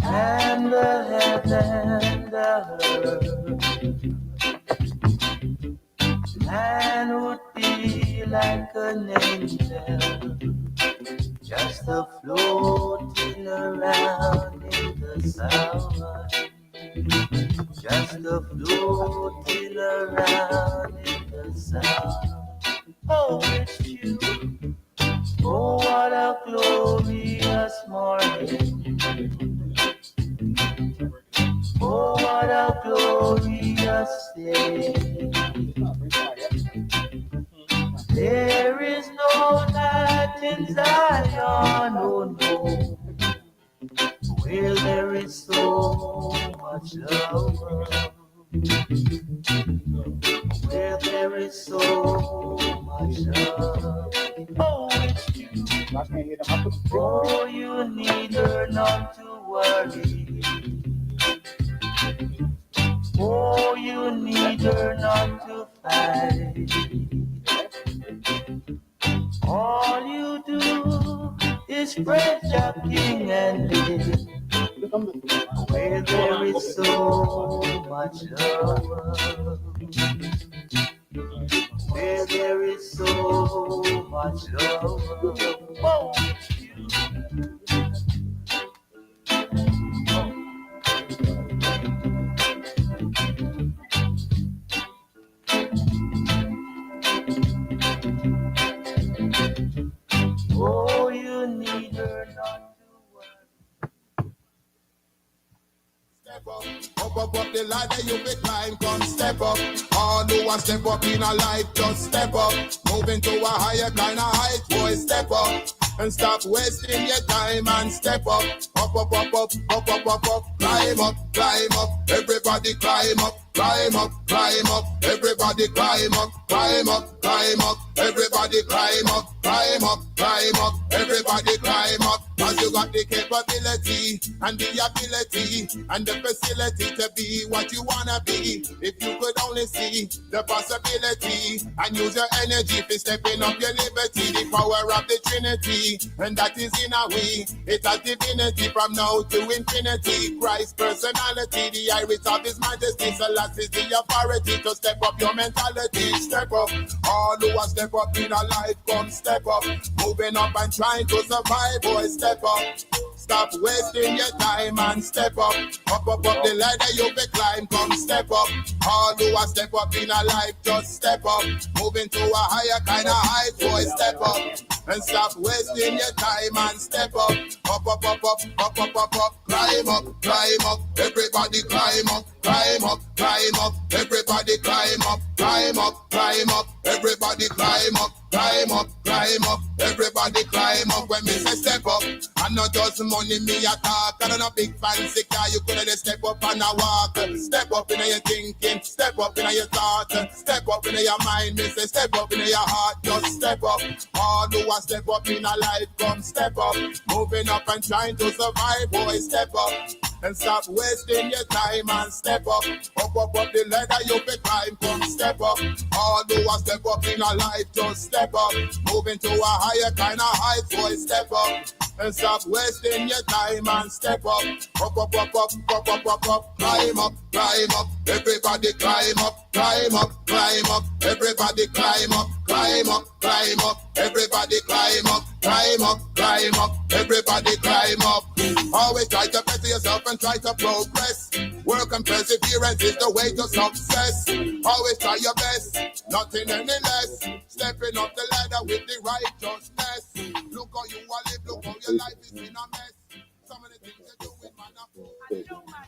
And the heaven, the earth, man would be like an angel, just a floating around in the sun, just a floating around in the sun. Oh, it's you. Oh, what a glorious morning. Oh, what a glorious day. There is no night in Zion, oh no, where there is so much love, where there is so much love. Oh, it's you. Oh, you need her not to worry. Oh, you need her not to fight. All you do is praise your King and live, where there is so much love, where there is so much love. Oh, oh, you need her not to worry. Step up the ladder you be climb, come step up. All who want step up in a life, just step up. Moving to a higher kind of height, boy, step up. And stop wasting your time and step up. Up, up, up, up, up, up, up, up. Climb up, climb up. Everybody climb up, climb up, climb up. Everybody climb up, climb up, climb up. Everybody climb up, climb up, climb up. Everybody climb up. Cause you got the capability and the ability and the facility to be what you wanna be. If you could only see the possibility and use your energy for stepping up your liberty, the power of the Trinity, and that is in a way. It's a divinity from now to infinity. Christ's personality, the iris of His Majesty. Selassie is the authority to step up your mentality. Step up, all who want step up in a life, come step up. Moving up and trying to survive, boys, step up. Stop wasting your time and step up. Up, up, up the ladder you be climb, come step up. All who want step up in a life, just step up. Moving to a higher kind of height, boys, step up. And stop wasting your time and step up. Up, up, up, up, up, up, up, up. Climb up, climb up. Everybody climb up, climb up, climb up. Everybody climb up, climb up, climb up. Everybody climb up, climb up, climb up. Everybody climb up. When me say step up, and not just money me a talk. I don't know big fancy car. You coulda just step up and a walk. Step up in your thinking, step up in your thought, step up in your mind. Me say step up in your heart. Just step up. All who want step up in a life, come step up. Moving up and trying to survive, boy, step up. And stop wasting your time and step up. Up, up, up the ladder you be climb, come step up. All who want step up in a life, just step up. Moving to a higher kind of height, boy, step up. And stop wasting your time and step up. Up, up, up, up, up, up, up, up. Climb up, climb up. Everybody climb up, climb up, climb up. Everybody climb up, climb up, climb up. Everybody climb up, climb up, climb up. Everybody climb up. Always try to better yourself and try to progress. Work and perseverance is the way to success. Always try your best, nothing any less. Stepping up the ladder with the righteousness. Look how you are live, look how your life is in a mess. Some of the things you do with man up. I know my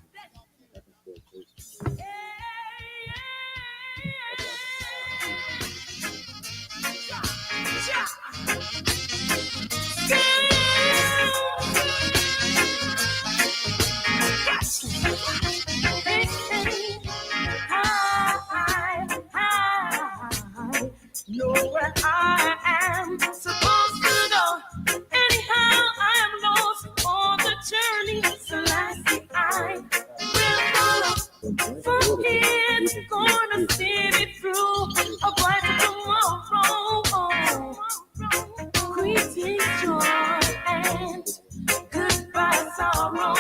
know I that I am supposed to go. Anyhow, I am lost on the journey. So lastly, I will follow. For it's gonna see me through a brighter tomorrow. Greetings, joy, and goodbye, sorrow. I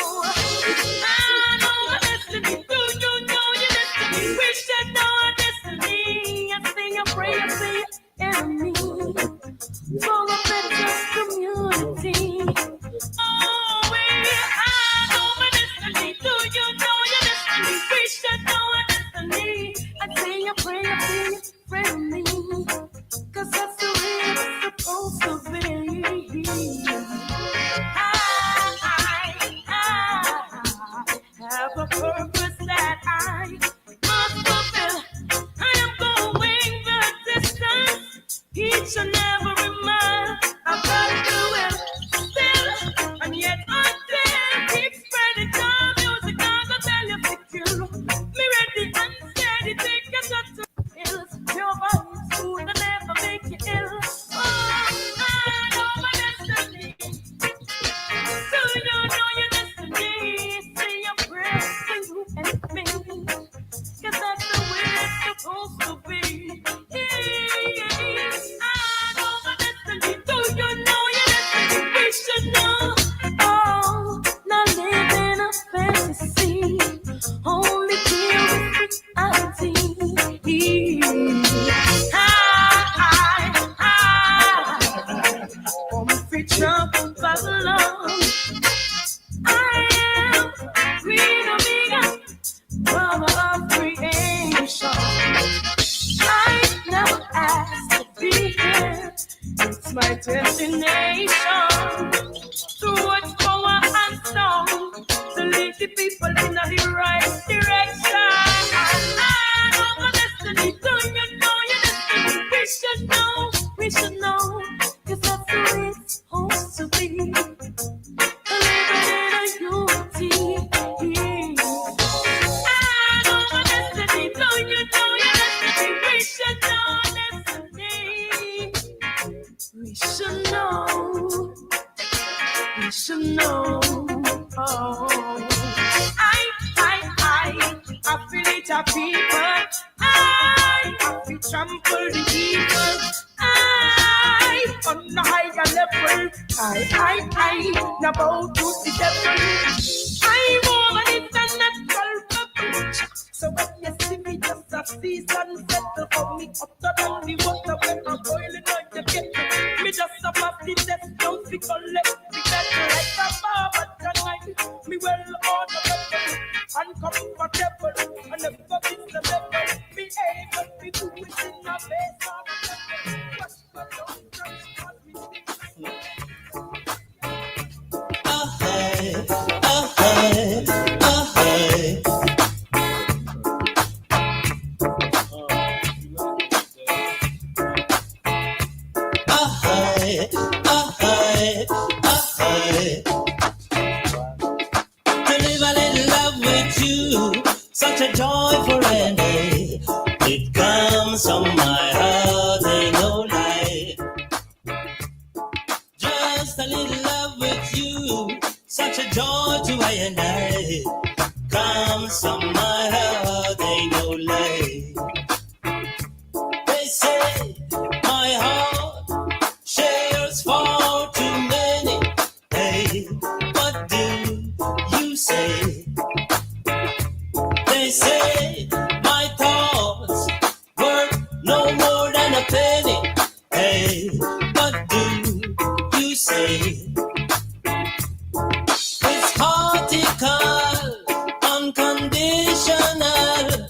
know my destiny. Do you know your destiny? We should know our destiny. I sing a prayer for your enemy, for a better community. Oh, I know my destiny. Do you know your destiny? We should know our destiny. I sing a prayer for your friendly, 'cause that's the way it's supposed to be. I have a purpose that I must fulfill. I am going the distance, each and every mile. I've got to do it still, and yet I still keep spreading down music. I'm gonna tell you to kill me ready and steady. Take a shot to pills. Your body's food and never make you ill. Oh, I know my destiny. Do you know your destiny? Say your prayers to you and me, 'cause that's the way it's supposed to be. I know my destiny. Do you know your destiny? We should know. Oh, not live in a fantasy, only deal with reality. I'm free trouble Babylon. I am queen omega, mother of creation. I never asked to be here. It's my destination. Through what's power and song, to lead the people in the right direction. I know my destiny. Do you know your destiny? We should know. We should know. 'Cause that's the way it's supposed to be. Living in a unity. I know my destiny. Do you know your destiny? We should know destiny. We should know. We should know. Oh, I feel it, a people. I feel trample the evil. On the higher level, I now bow to the devil. I'm over the natural bubble. So when you see me, just a season settle for me. Up the only water when I'm boiling on the kettle. Me just up off the test, don't be collect the kettle like a barber tonight. Me well ordered and comfortable, and never miss the level. Me able to do it in a face of the devil. Such a joyful day, it comes from my heart, ain't no lie. Just a little love with you, such a joy to I and I. Comes from my heart, ain't no lie. They say my heart shares far too many. Hey, what do you say? They say my thoughts worth no more than a penny. Hey, what do you say? It's particle, unconditional.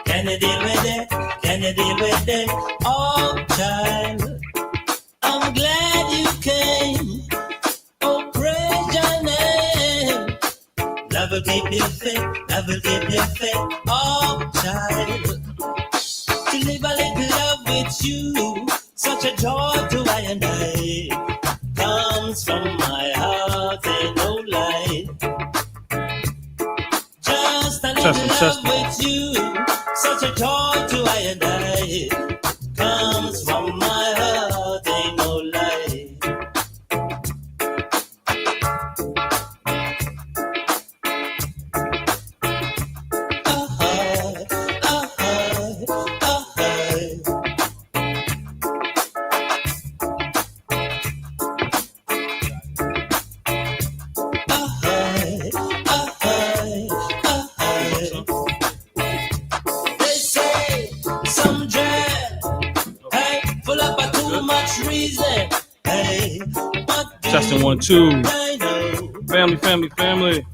Can you deal with it? Can you deal with it? Oh, child, I'm glad you came. Oh, praise your name. Love will keep you fit, love will keep you fit. Oh, child, to live a little love with you, such a joy to I and I. Comes from my heart, ain't no lie. Just a little love with you, such a joy to I and I. Comes from too much reason. Hey, what do Testing 1, 2. I know? Family.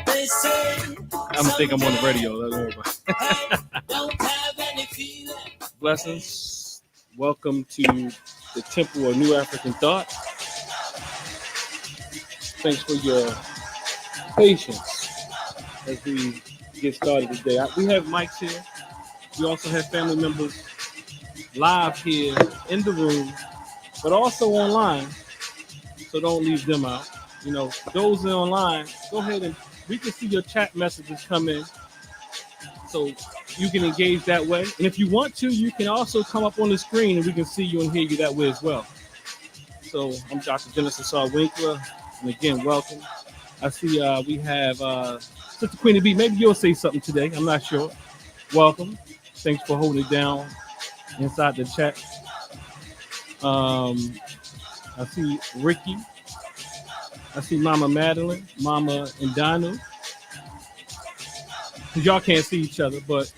They say I think I'm on the radio. That's over. I don't have any feeling. Blessings. Welcome to the Temple of New African Thought. Thanks for your patience as we get started today. We have mics here. We also have family members live here in the room, but also online. So don't leave them out. You know, those that are online, go ahead and we can see your chat messages come in. So you can engage that way. And if you want to, you can also come up on the screen and we can see you and hear you that way as well. So I'm Dr. Dennis Ausar Winkler. And again, welcome. I see we have Sister Queenie B. Maybe you'll say something today. I'm not sure. Welcome. Thanks for holding it down inside the chat. I see Ricky. I see Mama Madeline, Mama Indanu. Y'all can't see each other, but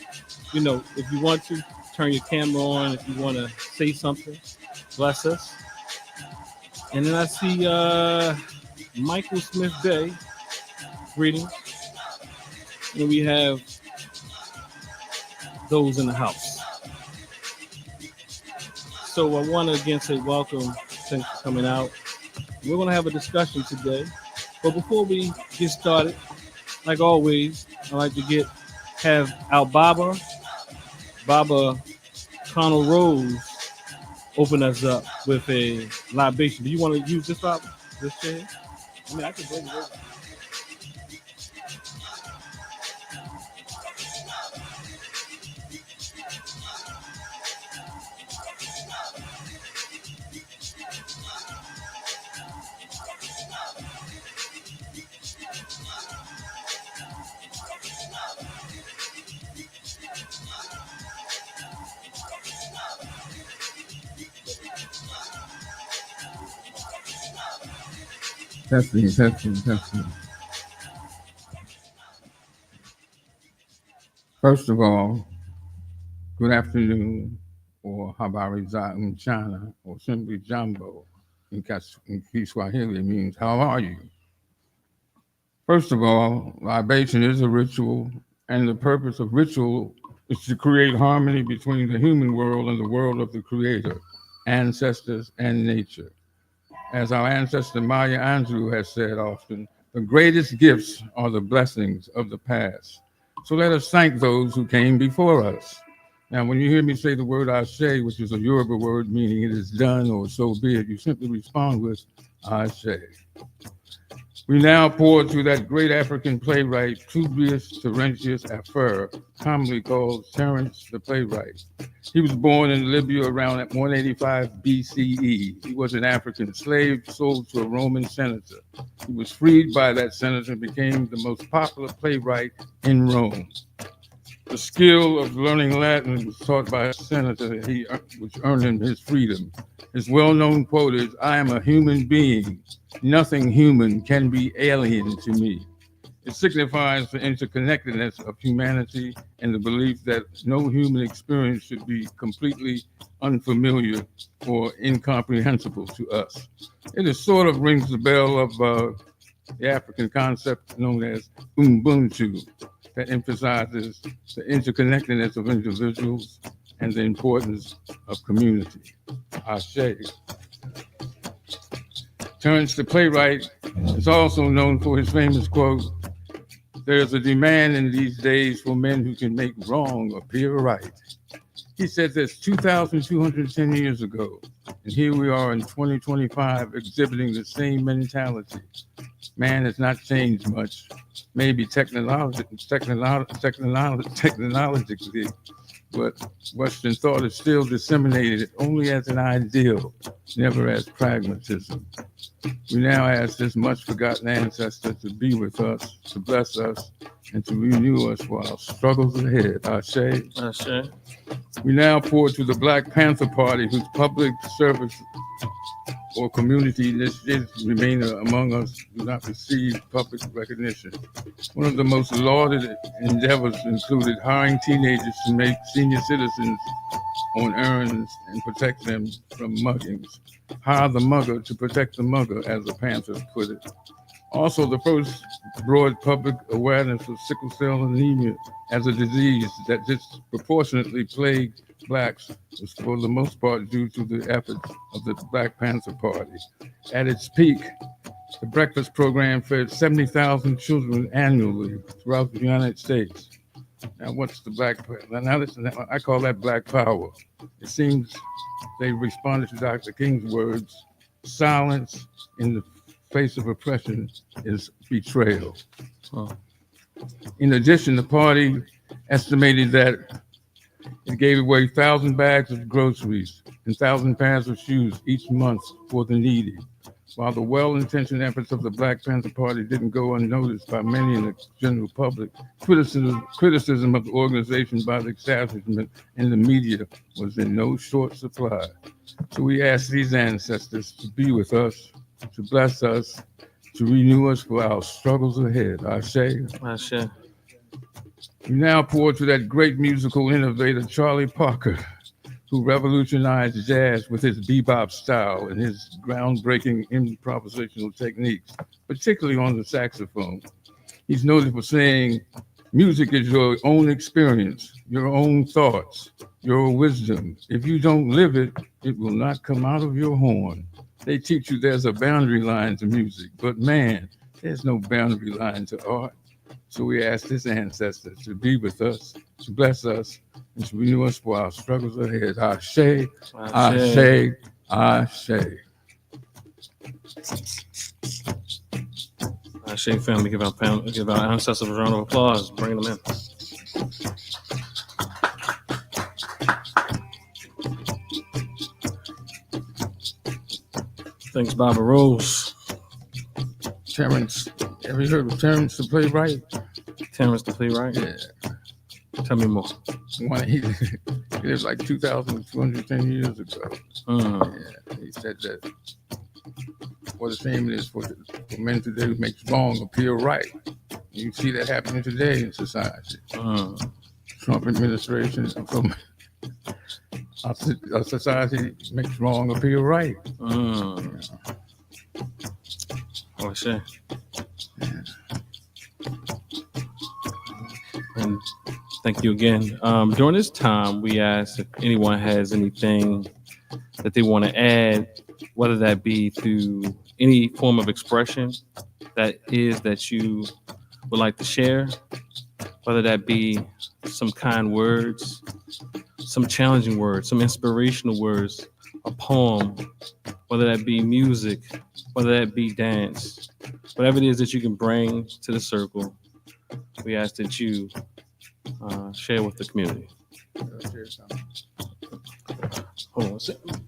you know, if you want to, turn your camera on. If you want to say something, bless us. And then I see Michael Smith Bay. Greetings. And we have those in the house. So I want to again say welcome. Thanks for coming out. We're going to have a discussion today. But before we get started, like always, I like to have our Baba Connell Rose, open us up with a libation. Do you want to use this Baba? This chair? I mean, I can bring it over. Testing. First of all, good afternoon, or habari za mchana, or simply jambo, in Kiswahili means how are you? First of all, libation is a ritual, and the purpose of ritual is to create harmony between the human world and the world of the Creator, ancestors, and nature. As our ancestor Maya Angelou has said often, the greatest gifts are the blessings of the past. So let us thank those who came before us. Now, when you hear me say the word Ashe, which is a Yoruba word meaning it is done or so be it, you simply respond with Ashe. We now pour to that great African playwright, Publius Terentius Afer, commonly called Terence the Playwright. He was born in Libya around 185 BCE. He was an African slave sold to a Roman senator. He was freed by that senator and became the most popular playwright in Rome. The skill of learning Latin was taught by a senator, which earned him his freedom. His well-known quote is, "I am a human being. Nothing human can be alien to me." It signifies the interconnectedness of humanity and the belief that no human experience should be completely unfamiliar or incomprehensible to us. It sort of rings the bell of the African concept known as Ubuntu, that emphasizes the interconnectedness of individuals and the importance of community. Ashe. Terence the Playwright is also known for his famous quote, "There's a demand in these days for men who can make wrong appear right." He said this 2,210 years ago, and here we are in 2025 exhibiting the same mentality. Man has not changed much, maybe technologically, but Western thought is still disseminated only as an ideal, never as pragmatism. We now ask this much forgotten ancestor to be with us, to bless us, and to renew us for our struggles ahead. Ashe. Ashe. We now pour to the Black Panther Party, whose public service or community initiatives remain among us do not receive public recognition. One of the most lauded endeavors included hiring teenagers to make senior citizens on errands and protect them from muggings. Hire the mugger to protect the mugger, as the Panthers put it. Also, the first broad public awareness of sickle cell anemia as a disease that disproportionately plagued blacks was for the most part due to the efforts of the Black Panther Party. At its peak, the breakfast program fed 70,000 children annually throughout the United States. Now, what's the black? Now, listen, I call that black power. It seems they responded to Dr. King's words: silence in the face of oppression is betrayal. In addition, the party estimated that it gave away 1,000 bags of groceries and 1,000 pairs of shoes each month for the needy. While the well-intentioned efforts of the Black Panther Party didn't go unnoticed by many in the general public, criticism of the organization by the establishment and the media was in no short supply. So we ask these ancestors to be with us, to bless us, to renew us for our struggles ahead. Ashe. Ashe. We now pour to that great musical innovator, Charlie Parker, who revolutionized jazz with his bebop style and his groundbreaking improvisational techniques, particularly on the saxophone. He's noted for saying, music is your own experience, your own thoughts, your wisdom. If you don't live it, it will not come out of your horn. They teach you there's a boundary line to music, but man, there's no boundary line to art. So we ask this ancestor to be with us, to bless us, and to renew us for our struggles ahead. Ashe, Ashe, Ashe. Ashe, family, give our ancestors a round of applause. Bring them in. Thanks, Barbara Rose. Terrence, have you heard of Terrence the Playwright? Terrence the Playwright? Yeah. Tell me more. He lived like 2,210 years ago. Yeah, he said that what a shame it is for men today who make wrong appear right. You see that happening today in society. Trump administration, from our society makes wrong appear right. Oh, shit. Yeah. And thank you again. During this time, we asked if anyone has anything that they want to add, whether that be through any form of expression that you would like to share, whether that be some kind words, some challenging words, some inspirational words, a poem, whether that be music, whether that be dance, whatever it is that you can bring to the circle, we ask that you share with the community. Hold on a second.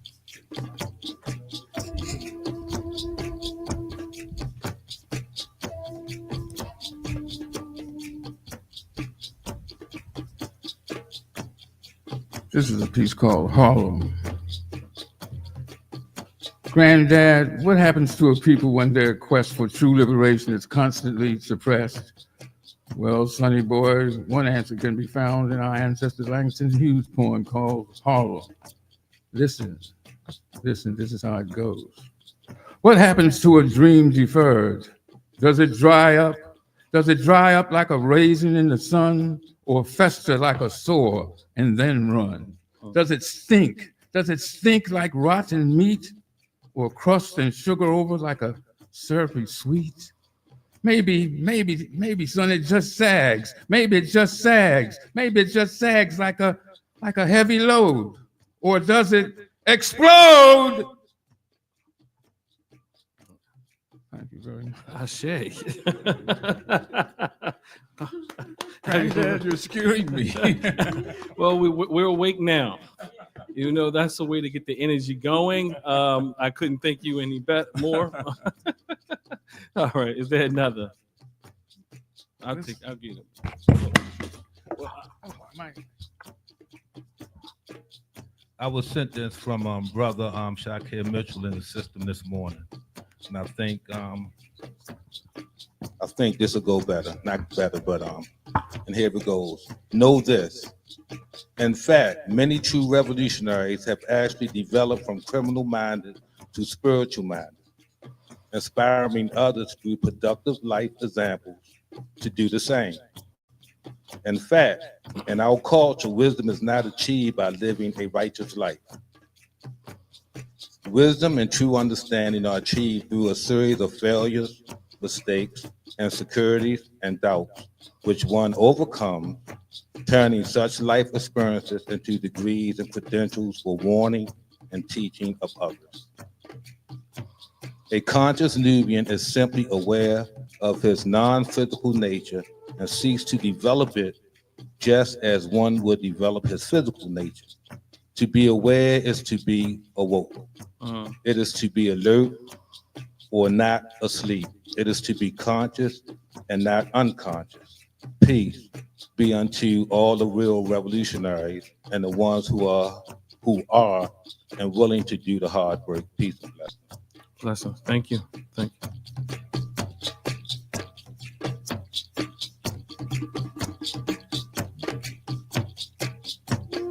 This is a piece called Harlem. Granddad, what happens to a people when their quest for true liberation is constantly suppressed? Well, sonny boy, one answer can be found in our ancestor Langston Hughes' poem called Harlem. Listen, this is how it goes. What happens to a dream deferred? Does it dry up? Does it dry up like a raisin in the sun, or fester like a sore and then run? Does it stink? Does it stink like rotten meat, or crust and sugar over like a syrupy sweet? Maybe, son, it just sags. Maybe it just sags. Maybe it just sags like a heavy load. Or does it explode? Thank you very much. Ashe. Granddad, you're skewing me. Well, we're awake now. You know, that's the way to get the energy going. I couldn't thank you any more. All right, is there another? I'll get it. I was sent this from brother Shakir Mitchell in the system this morning, and I think this will go better. Not better, but And here it goes. Know this. In fact, many true revolutionaries have actually developed from criminal-minded to spiritual-minded, inspiring others through productive life examples to do the same. In fact, in our culture, wisdom is not achieved by living a righteous life. Wisdom and true understanding are achieved through a series of failures, mistakes, insecurities, and doubts, which one overcomes, turning such life experiences into degrees and credentials for warning and teaching of others. A conscious Nubian is simply aware of his non-physical nature and seeks to develop it just as one would develop his physical nature. To be aware is to be awoke. It is to be alert or not asleep. It is to be conscious and not unconscious. Peace be unto all the real revolutionaries and the ones who are and willing to do the hard work. Peace and blessings. Blessings. Thank you. Thank you.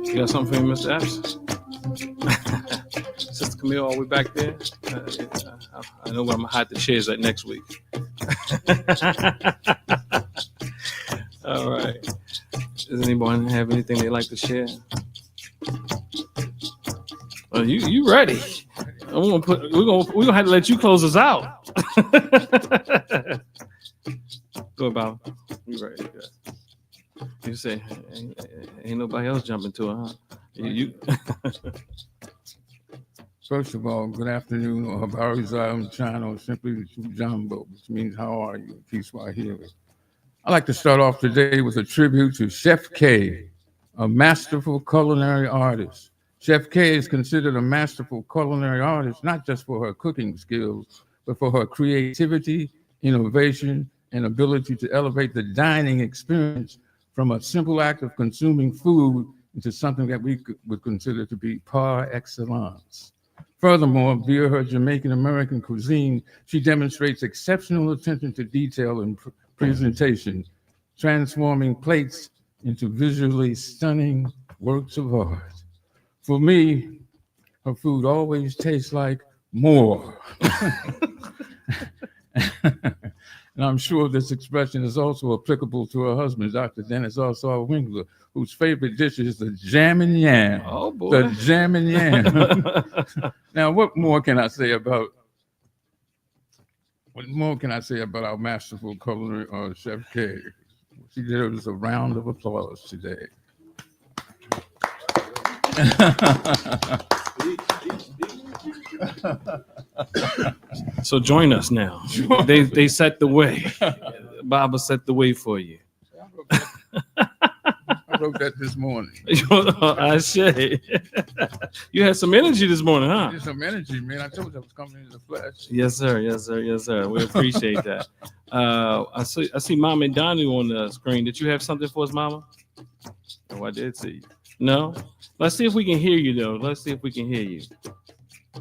You got something for me, Mr. Epps? Sister Camille, are we back there? I know where I'm gonna hide the chairs at next week. All right. Does anyone have anything they'd like to share? Oh, you ready? We're gonna have to let you close us out. Go about. You ready? Good. You say ain't nobody else jumping to it, huh? You. First of all, good afternoon, or habari za mchana, or simply Jambo, which means how are you? Kiswahili. I'd like to start off today with a tribute to Chef K, a masterful culinary artist. Chef K is considered a masterful culinary artist, not just for her cooking skills, but for her creativity, innovation, and ability to elevate the dining experience from a simple act of consuming food into something that we would consider to be par excellence. Furthermore, via her Jamaican-American cuisine, she demonstrates exceptional attention to detail and presentation, transforming plates into visually stunning works of art. For me, her food always tastes like more. And I'm sure this expression is also applicable to her husband, Dr. Dennis Ausar Winkler, whose favorite dish is the jam and yam. Oh, boy. The jam and yam. Now, what more can I say about our masterful culinary Chef K? She deserves a round of applause today. So join us now. They set the way. Baba set the way for you. I wrote that this morning. I say. You had some energy this morning, huh? There's some energy, man. I told you I was coming into the flesh. Yes, sir. Yes, sir. Yes, sir. We appreciate that. I see Mama and Donnie on the screen. Did you have something for us, Mama? Oh, I did see you. No? Let's see if we can hear you, though. Let's see if we can hear you.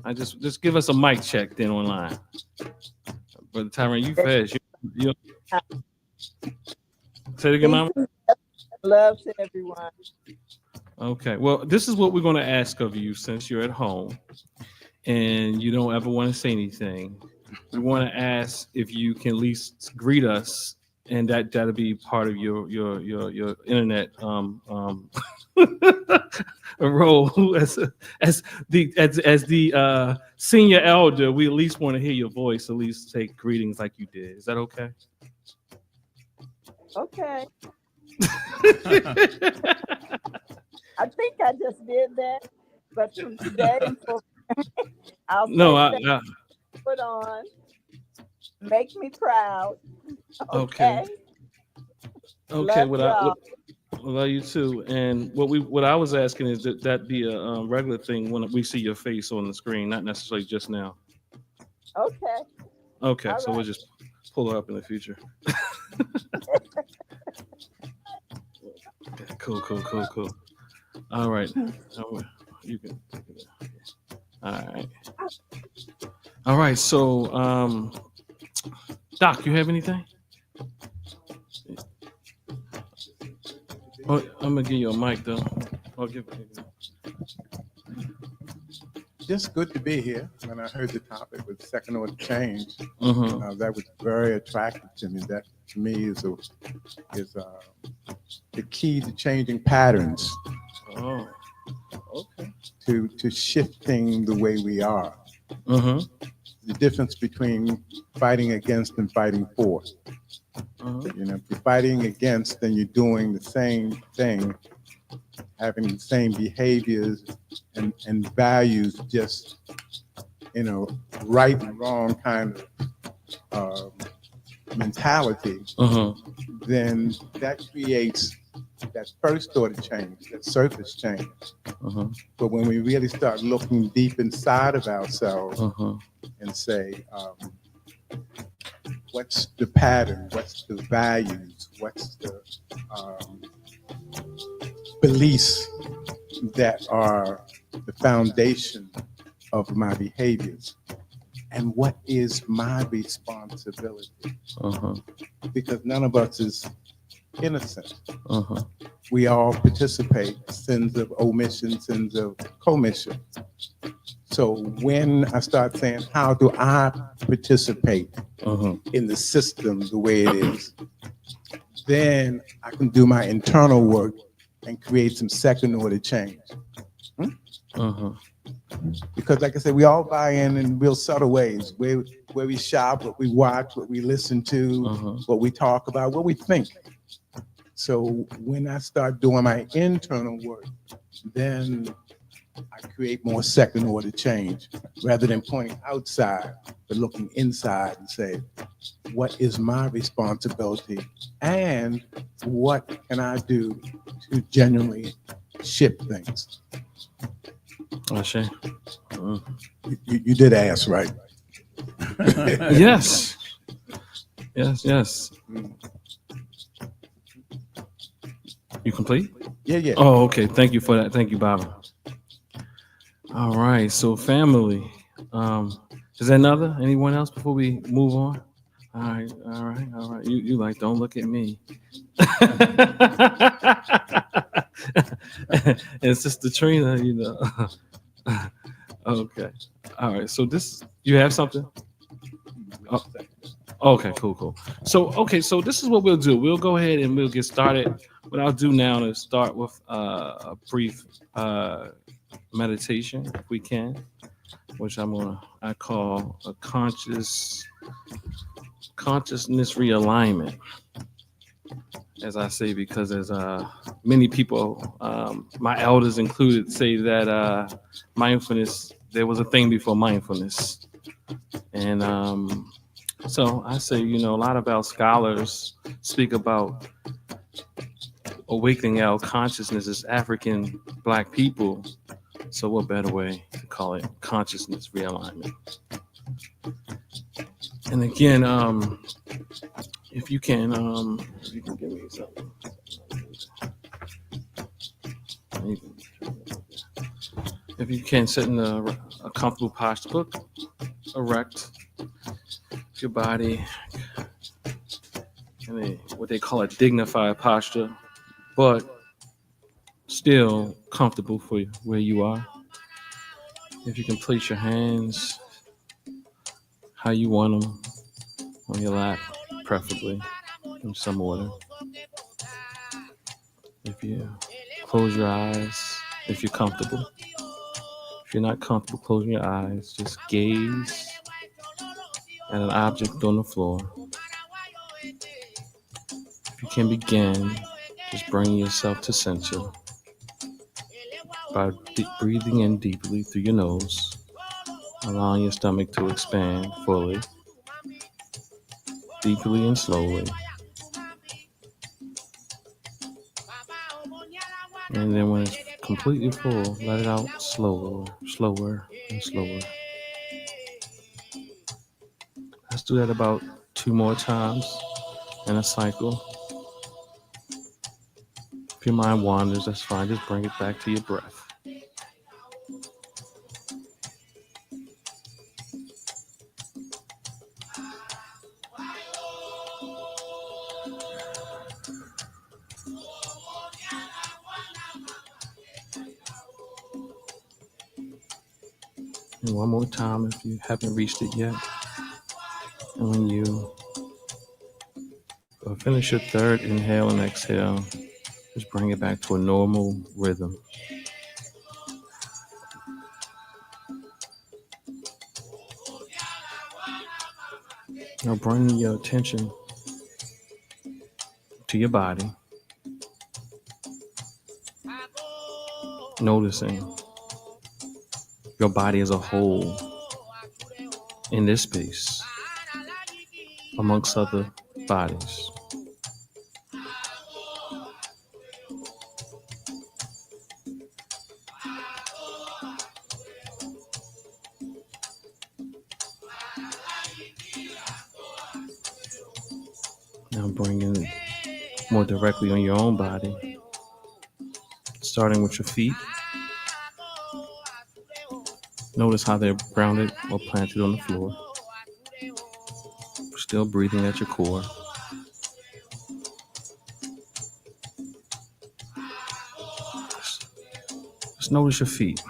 I just give us a mic check then online. Brother Tyrone, you fast. You say it again, Mama? Love to everyone. Okay. Well, this is what we're going to ask of you since you're at home and you don't ever want to say anything. We want to ask if you can at least greet us, and that'll be part of your internet role as the senior elder. We at least want to hear your voice, at least take greetings like you did. Is that okay? Okay. I think I just did that, but from today, I'll put on. Make me proud. Okay. Okay. Love you too. And what I was asking is that be a regular thing when we see your face on the screen, not necessarily just now. Okay. Okay. All so right. We'll just pull her up in the future. Okay, cool. All right. You can. All right. So, Doc, you have anything? Oh, I'm gonna give you a mic though. I'll give Just good to be here. When I heard the topic with second order change, Mm-hmm. that was very attractive to me. That to me is the key to changing patterns, Oh, okay. to shifting the way we are. Mm-hmm. The difference between fighting against and fighting for. Mm-hmm. You know, if you're fighting against, then you're doing the same thing, having the same behaviors and values, just, right and wrong kind of mentality, then that creates that first order change, that surface change. But when we really start looking deep inside of ourselves and say, what's the pattern? What's the values? What's the beliefs that are the foundation of my behaviors? And what is my responsibility? Because none of us is innocent. We all participate, sins of omission, sins of commission. So when I start saying, how do I participate in the system the way it is, then I can do my internal work and create some second order change. Because like I said, we all buy in real subtle ways, where we shop, what we watch, what we listen to, what we talk about, what we think. So when I start doing my internal work, then I create more second order change rather than pointing outside, but looking inside and say, what is my responsibility and what can I do to genuinely shift things? Ashe. You did ask, right? Yes. Yes. You complete? Yeah. Oh, okay. Thank you for that. Thank you, Baba. All right. So, family. Is there another? Anyone else before we move on? All right. You like, don't look at me. And Sister Trina, Okay. All right. So you have something? Oh, okay, cool. So this is what we'll do. We'll go ahead and we'll get started. What I'll do now is start with a brief meditation, if we can, which I call a consciousness realignment. As I say, because as many people, my elders included, say that mindfulness, there was a thing before mindfulness. And so I say, a lot of our scholars speak about awakening our consciousness as African Black people. So what better way to call it consciousness realignment? And again, if you can give me something. If you can sit in a comfortable posture, look erect, your body in what they call a dignified posture, but still comfortable for where you are. If you can place your hands how you want them on your lap, preferably in some order. If you close your eyes, if you're comfortable. If you're not comfortable closing your eyes, just gaze at an object on the floor. If you can begin, just bring yourself to center by breathing in deeply through your nose, allowing your stomach to expand fully, deeply and slowly. And then when it's completely full, let it out slower and slower. Let's do that about 2 more times in a cycle. If your mind wanders, that's fine. Just bring it back to your breath. And one more time if you haven't reached it yet. And when you finish your third inhale and exhale, just bring it back to a normal rhythm. Now bring your attention to your body, noticing your body as a whole in this space amongst other bodies. Now bring it more directly on your own body, starting with your feet. Notice how they're grounded or planted on the floor. Still breathing at your core. Just notice your feet.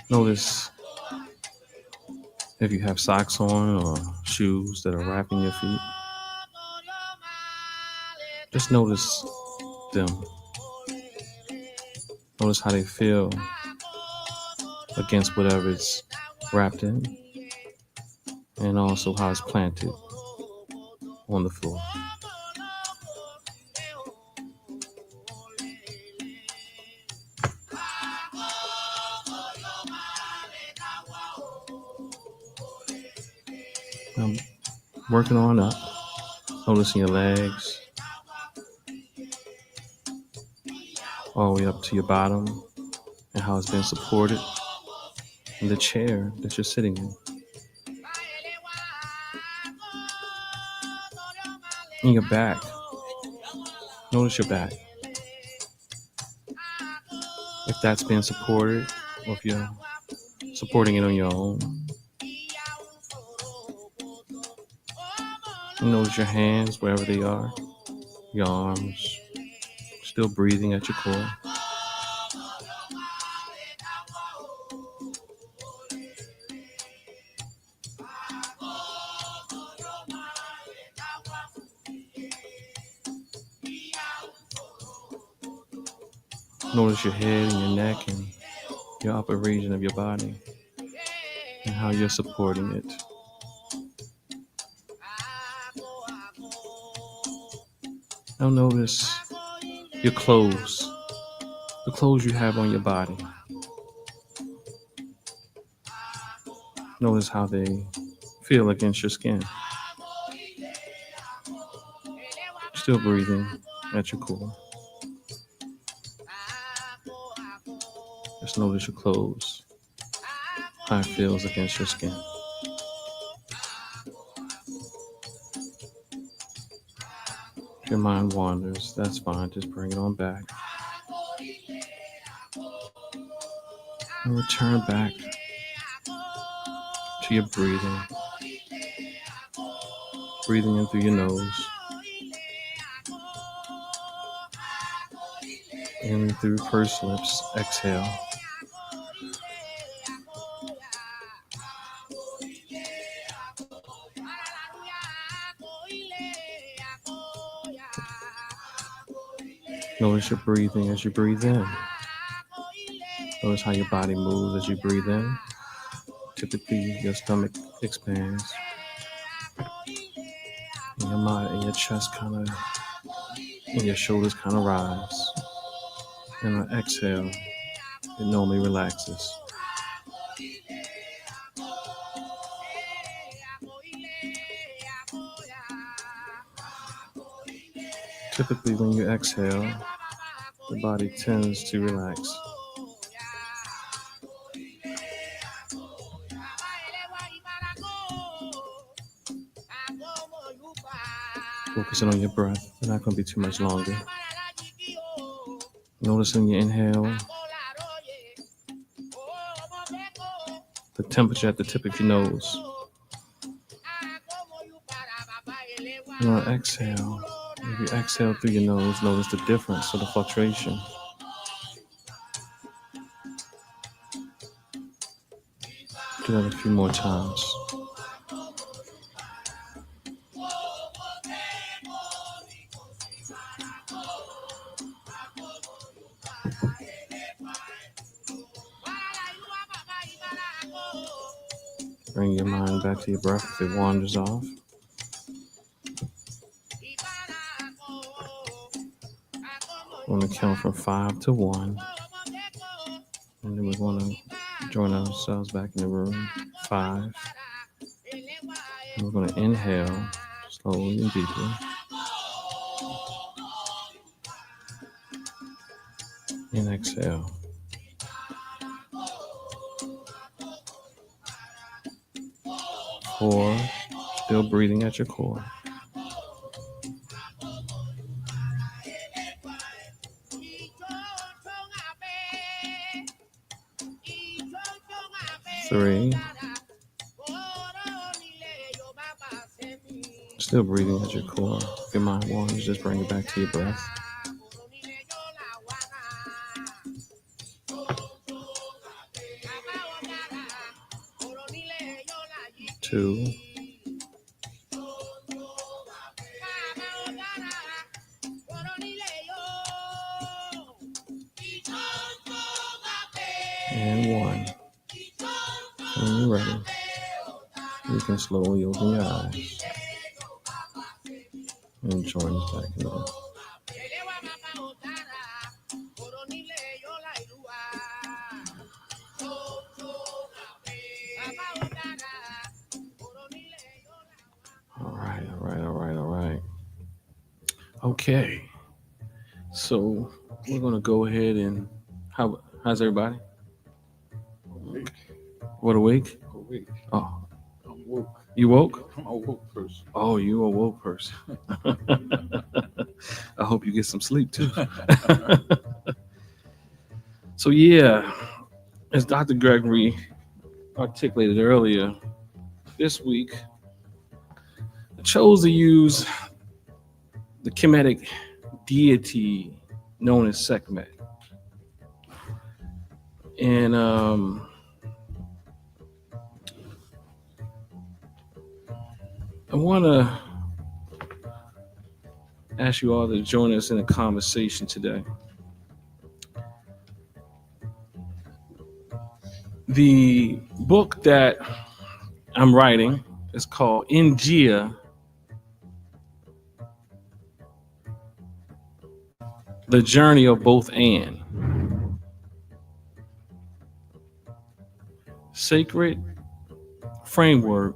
Notice if you have socks on or shoes that are wrapping your feet. Just notice them. Notice how they feel against whatever it's wrapped in, and also how it's planted on the floor. I'm working on up, noticing your legs, all the way up to your bottom, and how it's been supported in the chair that you're sitting in. In your back, notice your back. If that's being supported, or if you're supporting it on your own. And notice your hands, wherever they are, your arms, still breathing at your core. Notice your head and your neck and your upper region of your body and how you're supporting it. Now notice your clothes, the clothes you have on your body. Notice how they feel against your skin. Still breathing at your core. Just notice your clothes, how it feels against your skin. If your mind wanders, that's fine. Just bring it on back. And return back to your breathing. Breathing in through your nose. In through pursed lips, exhale. Notice your breathing as you breathe in. Notice how your body moves as you breathe in. Typically, your stomach expands. And your mind and your chest and your shoulders kind of rise. And on exhale, it normally relaxes. Typically, when you exhale, the body tends to relax. Focusing on your breath. It's not going to be too much longer. Noticing your inhale, the temperature at the tip of your nose. And on exhale, if you exhale through your nose, notice the difference or the fluctuation. do that a few more times. Bring your mind back to your breath if it wanders off. We're going to count from 5 to 1. And then we're going to join ourselves back in the room. 5. And we're going to inhale slowly and deeply. And exhale. 4. Still breathing at your core. 3. Still breathing at your core. If your mind wanders, just bring it back to your breath. 2. 1. When you're ready, you can slowly open your eyes and join us back in the room. All right. Okay. So we're going to go ahead and how's everybody? What, awake? Awake. Oh, I'm woke. you woke? I'm a woke person. Oh, you a woke person. I hope you get some sleep too. So yeah, as Dr. Gregory articulated earlier, this week I chose to use the Kemetic deity known as Sekhmet. And I want to ask you all to join us in a conversation today. The book that I'm writing is called Ingia, The Journey of Both and. Sacred framework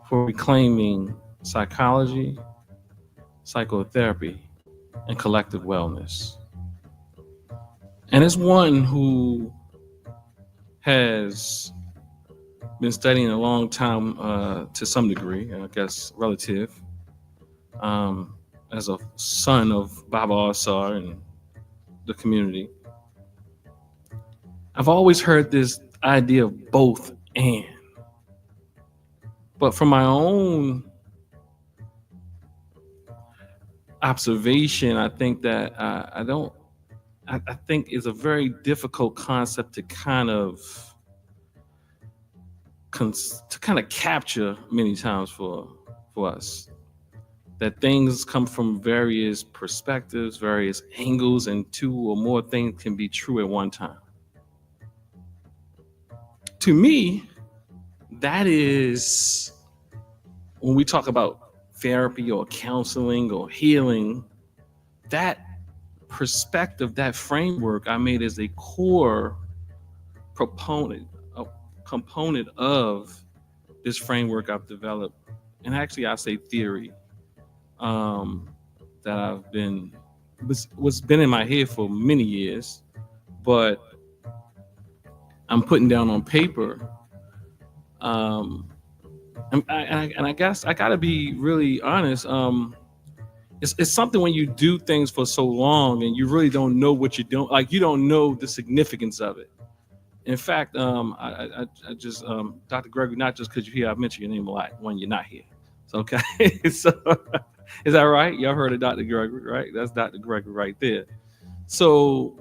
for reclaiming psychology, psychotherapy, and collective wellness. And as one who has been studying a long time, to some degree, I guess relative, as a son of Baba Ausar and the community, I've always heard this idea of both and. But from my own observation, I think that I think it's a very difficult concept to kind of capture many times for us. That things come from various perspectives, various angles, and 2 or more things can be true at one time. To me, that is when we talk about therapy or counseling or healing, that perspective, that framework I made as a core component of this framework I've developed. And actually I say theory, that I've been in my head for many years, but I'm putting down on paper. And I guess I gotta be really honest. It's something when you do things for so long and you really don't know what you're doing, like you don't know the significance of it. In fact, I just Dr. Gregory, not just because you're here, I mentioned your name a lot when you're not here. So, okay, so is that right? Y'all heard of Dr. Gregory, right? That's Dr. Gregory right there. So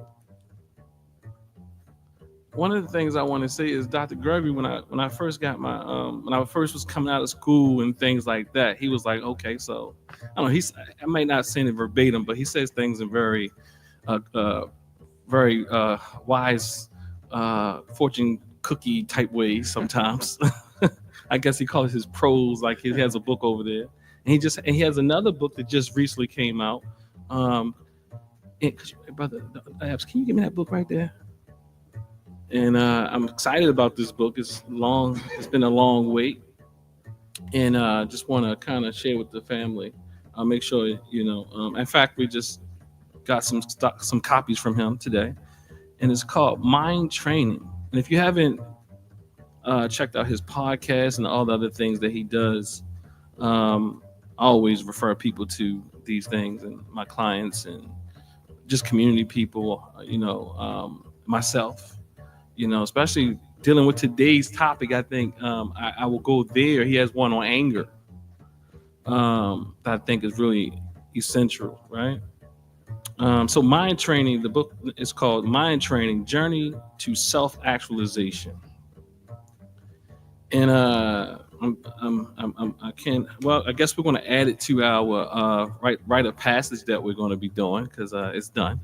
one of the things I want to say is Dr. Gregory, when I first got my when I first was coming out of school and things like that, he was like, okay, so I don't know, I might not say it verbatim, but he says things in very very wise fortune cookie type ways sometimes. I guess he calls his prose, like he has a book over there, and he has another book that just recently came out. Brother Abs, can you give me that book right there? And I'm excited about this book. It's long. It's been a long wait, and just want to kind of share with the family. I'll make sure you know. In fact, we just got some copies from him today, and it's called Mind Training. And if you haven't checked out his podcast and all the other things that he does, I always refer people to these things, and my clients and just community people. Myself. Especially dealing with today's topic, I think I will go there. He has one on anger that I think is really essential, right? So Mind Training, the book is called Mind Training, Journey to Self-Actualization. And I can't, well, I guess we're going to add it to our rite of passage that we're going to be doing because it's done.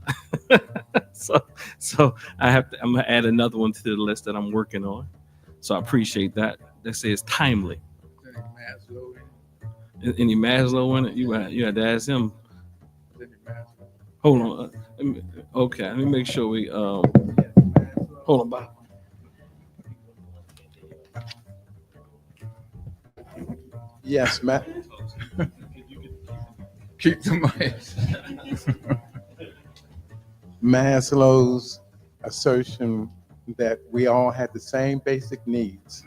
So I'm gonna add another one to the list that I'm working on. So I appreciate that. They say it's timely. Any Maslow in it? You had to ask him. Hold on. Okay, let me make sure we hold on, Bob. Yes, Matt. Keep the mic. Maslow's assertion that we all had the same basic needs.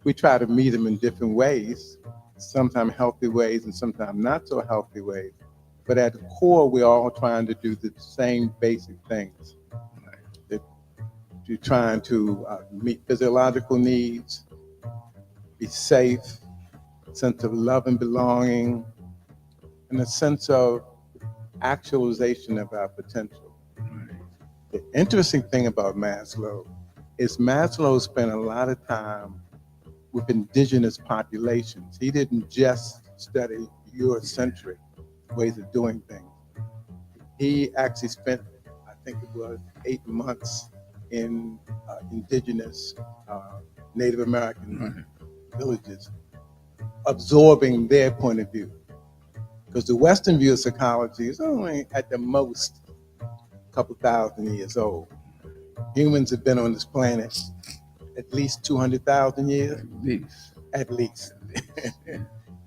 We try to meet them in different ways, sometimes healthy ways and sometimes not so healthy ways. But at the core, we're all trying to do the same basic things. That you're trying to meet physiological needs, be safe, sense of love and belonging, and a sense of actualization of our potential. The interesting thing about Maslow is Maslow spent a lot of time with indigenous populations. He didn't just study Eurocentric ways of doing things. He actually spent, I think it was 8 months in indigenous Native American villages, absorbing their point of view. Because the Western view of psychology is only at the most a couple thousand years old. Humans have been on this planet at least 200,000 years. At least.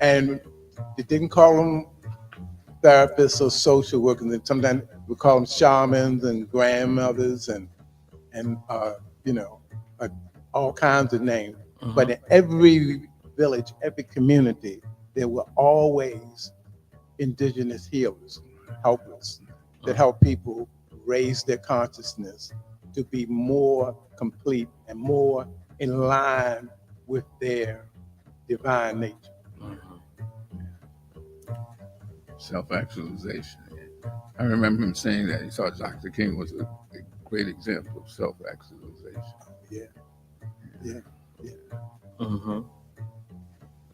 And they didn't call them therapists or social workers. And sometimes we call them shamans and grandmothers and all kinds of names. But in every village, every community, there were always indigenous healers, helpers, that help people raise their consciousness to be more complete and more in line with their divine nature. Self-actualization. I remember him saying that. He thought Dr. King was a great example of self-actualization. Yeah.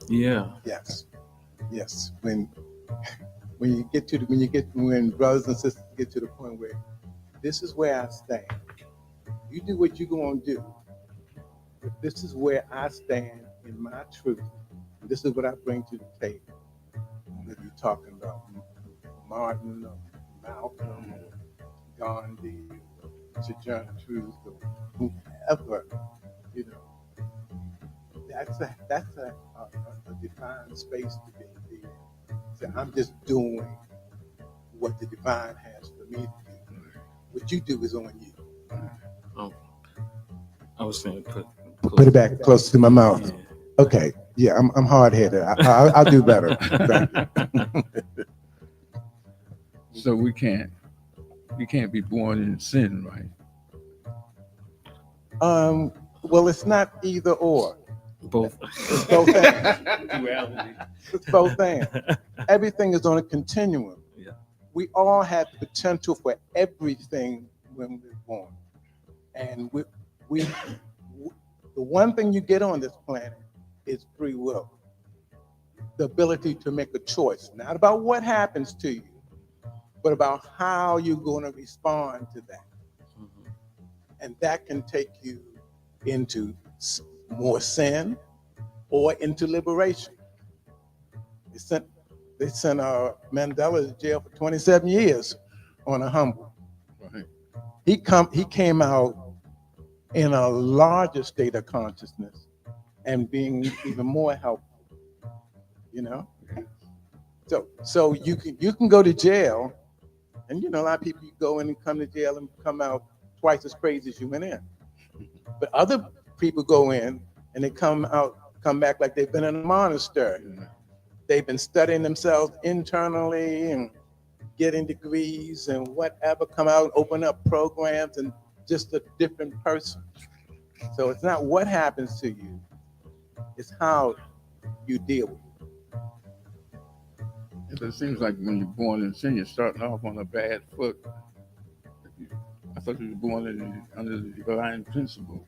Yeah. Yes. When brothers and sisters get to the point where this is where I stand, you do what you're going to do, but this is where I stand in my truth, and this is what I bring to the table. Whether you're talking about Martin or Malcolm or Gandhi or Sojourner Truth or whoever, that's a defined space to be. So I'm just doing what the divine has for me to do. What you do is on you. Oh, I was saying put it back close to my mouth. Yeah. Okay. Yeah, I'm hard-headed. I'll do better. So we can't be born in sin, right? Well, it's not either or. Both. It's both things. Duality. It's both things. Everything is on a continuum. Yeah. We all have the potential for everything when we're born. And we the one thing you get on this planet is free will. The ability to make a choice, not about what happens to you, but about how you're going to respond to that. And that can take you into more sin or into liberation. They sent Mandela to jail for 27 years on a humble. Right. He came out in a larger state of consciousness and being even more helpful. You know, so you can go to jail, and a lot of people go in and come to jail and come out twice as crazy as you went in. But other people go in and they come back like they've been in a monastery. They've been studying themselves internally and getting degrees and whatever, come out, open up programs, and just a different person. So it's not what happens to you, it's how you deal with it. It seems like when you're born in sin, you're starting off on a bad foot. I thought you were born under the divine principle.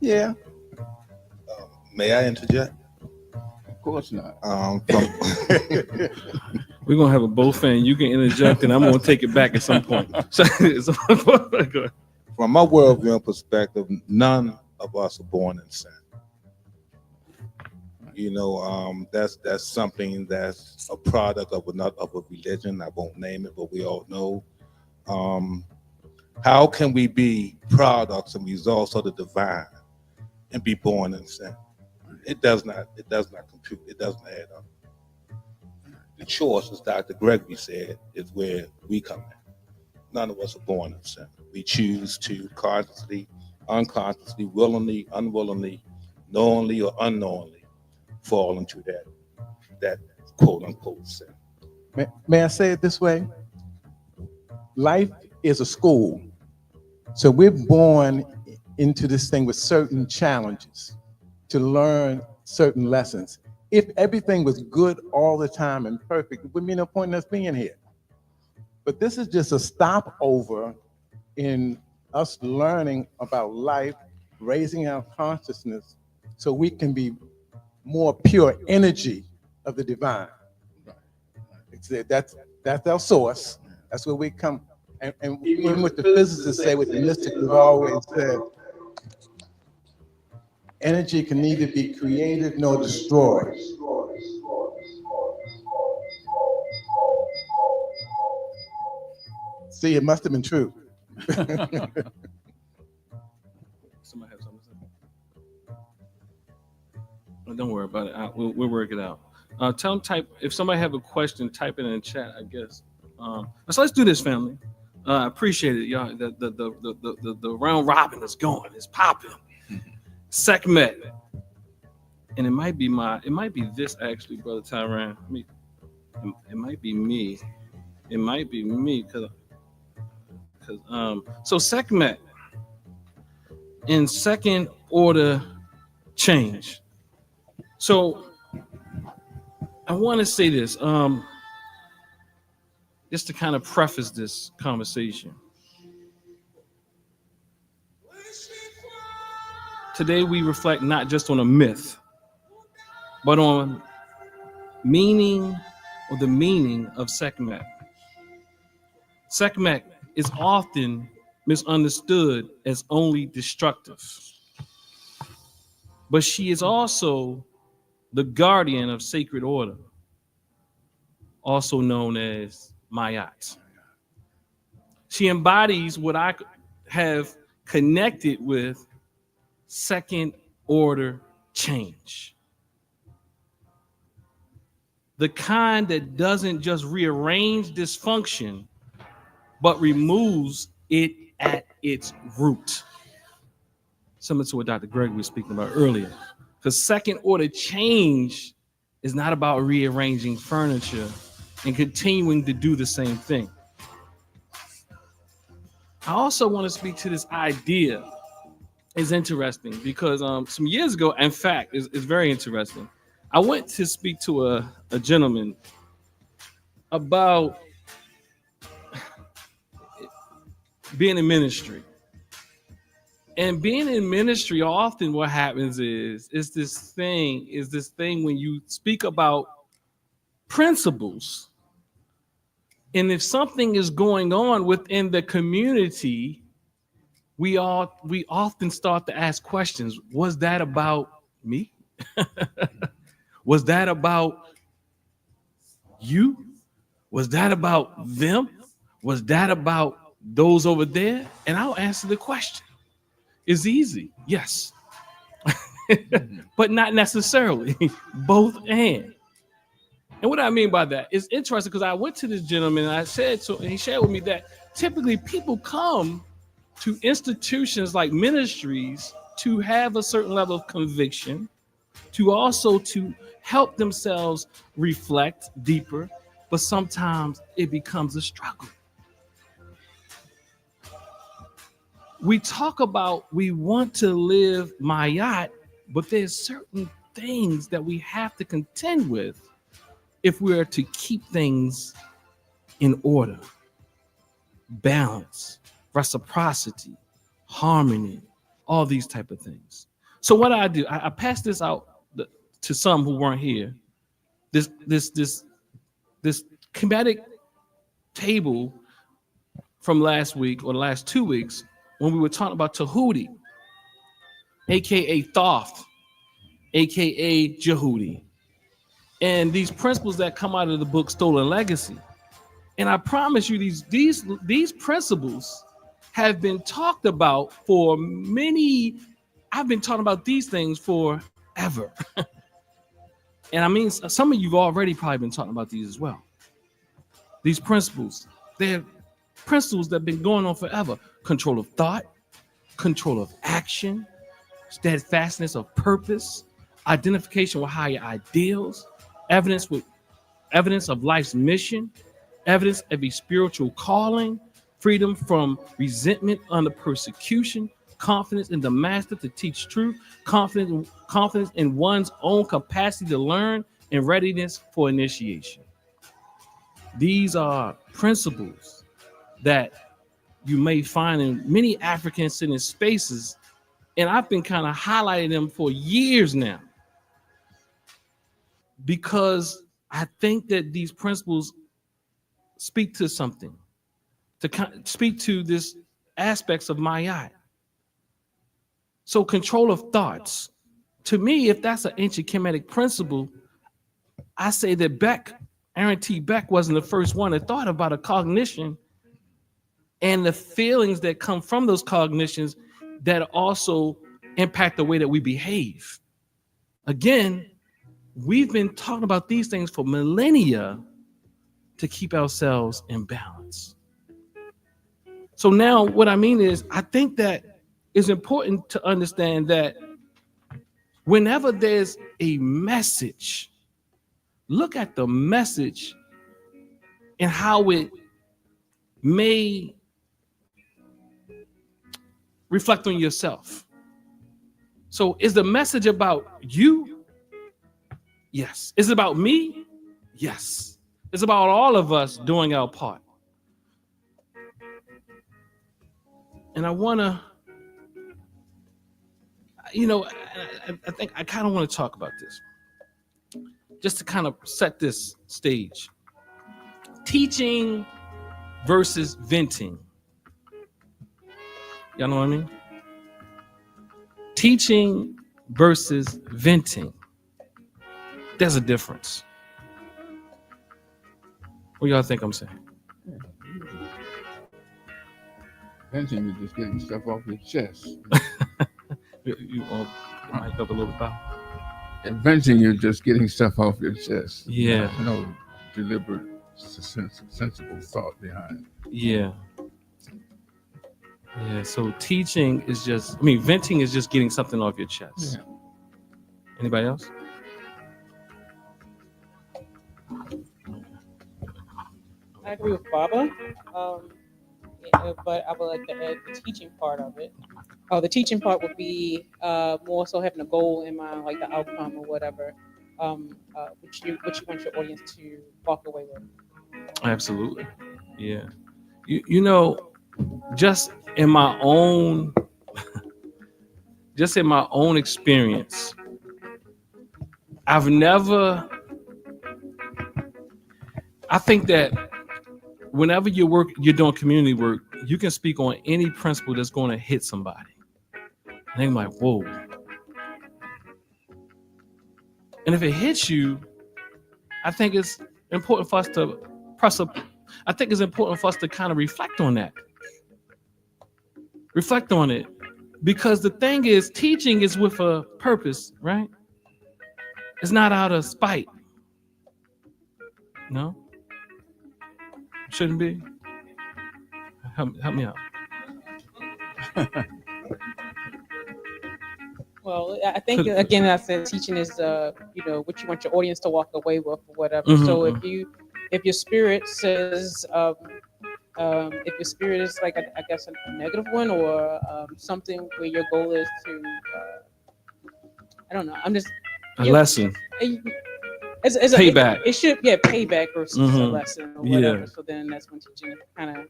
Yeah. May I interject? Of course not. We're gonna have a both fan. You can interject, and I'm gonna take it back at some point. From my worldview perspective, none of us are born in sin. That's something that's a product of a religion. I won't name it, but we all know. How can we be products and results of the divine and be born in sin? It does not compute. It doesn't add up. The choice, as Dr. Gregory said, is where we come in. None of us are born in sin. We choose to consciously, unconsciously, willingly, unwillingly, knowingly or unknowingly fall into that quote unquote sin. May I say it this way? Life is a school. So we're born into this thing with certain challenges to learn certain lessons. If everything was good all the time and perfect, it wouldn't be no point in us being here. But this is just a stopover in us learning about life, raising our consciousness so we can be more pure energy of the divine. That's our source. That's where we come. And even what the physicists say, what the mystics have always said, energy can neither be created nor destroyed. See, it must have been true. Somebody have something to say? Well, don't worry about it. We'll work it out. Type if somebody have a question, type it in the chat, I guess. So let's do this, family. I appreciate it, y'all. The round robin is going. It's popping. Sekhmet, and it might be this actually, brother Tyran. It might be me. It might be me because so Sekhmet in second order change. So I want to say this, just to kind of preface this conversation. Today we reflect not just on a myth, but on meaning or the meaning of Sekhmet. Sekhmet is often misunderstood as only destructive, but she is also the guardian of sacred order, also known as Mayat. She embodies what I have connected with second order change. The kind that doesn't just rearrange dysfunction, but removes it at its root. Similar to what Dr. Greg was speaking about earlier. Because second order change is not about rearranging furniture and continuing to do the same thing. I also want to speak to this idea. It's interesting because some years ago, in fact, it's very interesting. I went to speak to a gentleman about being in ministry. And being in ministry, often what happens is this thing when you speak about principles. And if something is going on within the community, we often start to ask questions. Was that about me? Was that about you? Was that about them? Was that about those over there? And I'll answer the question. It's easy, yes. But not necessarily. Both and. And what I mean by that is interesting, because I went to this gentleman and I said so, and he shared with me that typically people come to institutions like ministries to have a certain level of conviction, to also to help themselves reflect deeper, but sometimes it becomes a struggle. We talk about we want to live Mayat, but there's certain things that we have to contend with if we are to keep things in order, balance, reciprocity, harmony, all these type of things. So what I do, I pass this out to some who weren't here. This comedic table from last week or the last 2 weeks when we were talking about Tahuti, aka Thoth, aka Jehudi, and these principles that come out of the book Stolen Legacy. And I promise you, these principles have been talked about for many. I've been talking about these things forever. And I mean, some of you've already probably been talking about these as well. These principles, they're principles that have been going on forever. Control of thought, control of action, steadfastness of purpose, identification with higher ideals, evidence of life's mission, evidence of a spiritual calling, freedom from resentment under persecution, confidence in the master to teach truth, confidence in one's own capacity to learn, and readiness for initiation. These are principles that you may find in many African-centered spaces, and I've been kind of highlighting them for years now, because I think that these principles speak to something, to speak to this aspects of Mayat. So control of thoughts. To me, if that's an ancient Kemetic principle, I say that Aaron T. Beck wasn't the first one that thought about a cognition and the feelings that come from those cognitions that also impact the way that we behave. Again, we've been talking about these things for millennia to keep ourselves in balance. So now what I mean is, I think that it's important to understand that whenever there's a message, look at the message and how it may reflect on yourself. So is the message about you? Yes. Is it about me? Yes. It's about all of us doing our part. And I want to, I think I kind of want to talk about this, just to kind of set this stage. Teaching versus venting. Y'all know what I mean? Teaching versus venting. There's a difference. What y'all think I'm saying? Venting, you're just getting stuff off your chest. You might up a little bit. And venting, you're just getting stuff off your chest. Yeah. No deliberate, sensible thought behind it. Yeah. Yeah. So teaching is venting is just getting something off your chest. Yeah. Anybody else? I agree with Baba, but I would like to add the teaching part of it. The teaching part would be more so having a goal in mind, like the outcome or whatever, which you want your audience to walk away with. Absolutely, yeah. You know, just in my own experience, I think that whenever you're doing community work, you can speak on any principle that's going to hit somebody. And they're like, whoa. And if it hits you, I think it's important for us to kind of reflect on that. Reflect on it. Because the thing is, teaching is with a purpose, right? It's not out of spite. No? Shouldn't be. Help me out. Well, I think again, I said teaching is what you want your audience to walk away with or whatever. Mm-hmm. So if your spirit says if your spirit is like I guess a negative one or something where your goal is to I don't know. I'm just a lesson. It's payback. It should payback versus a lesson or whatever. Yeah. So then that's when teaching kind of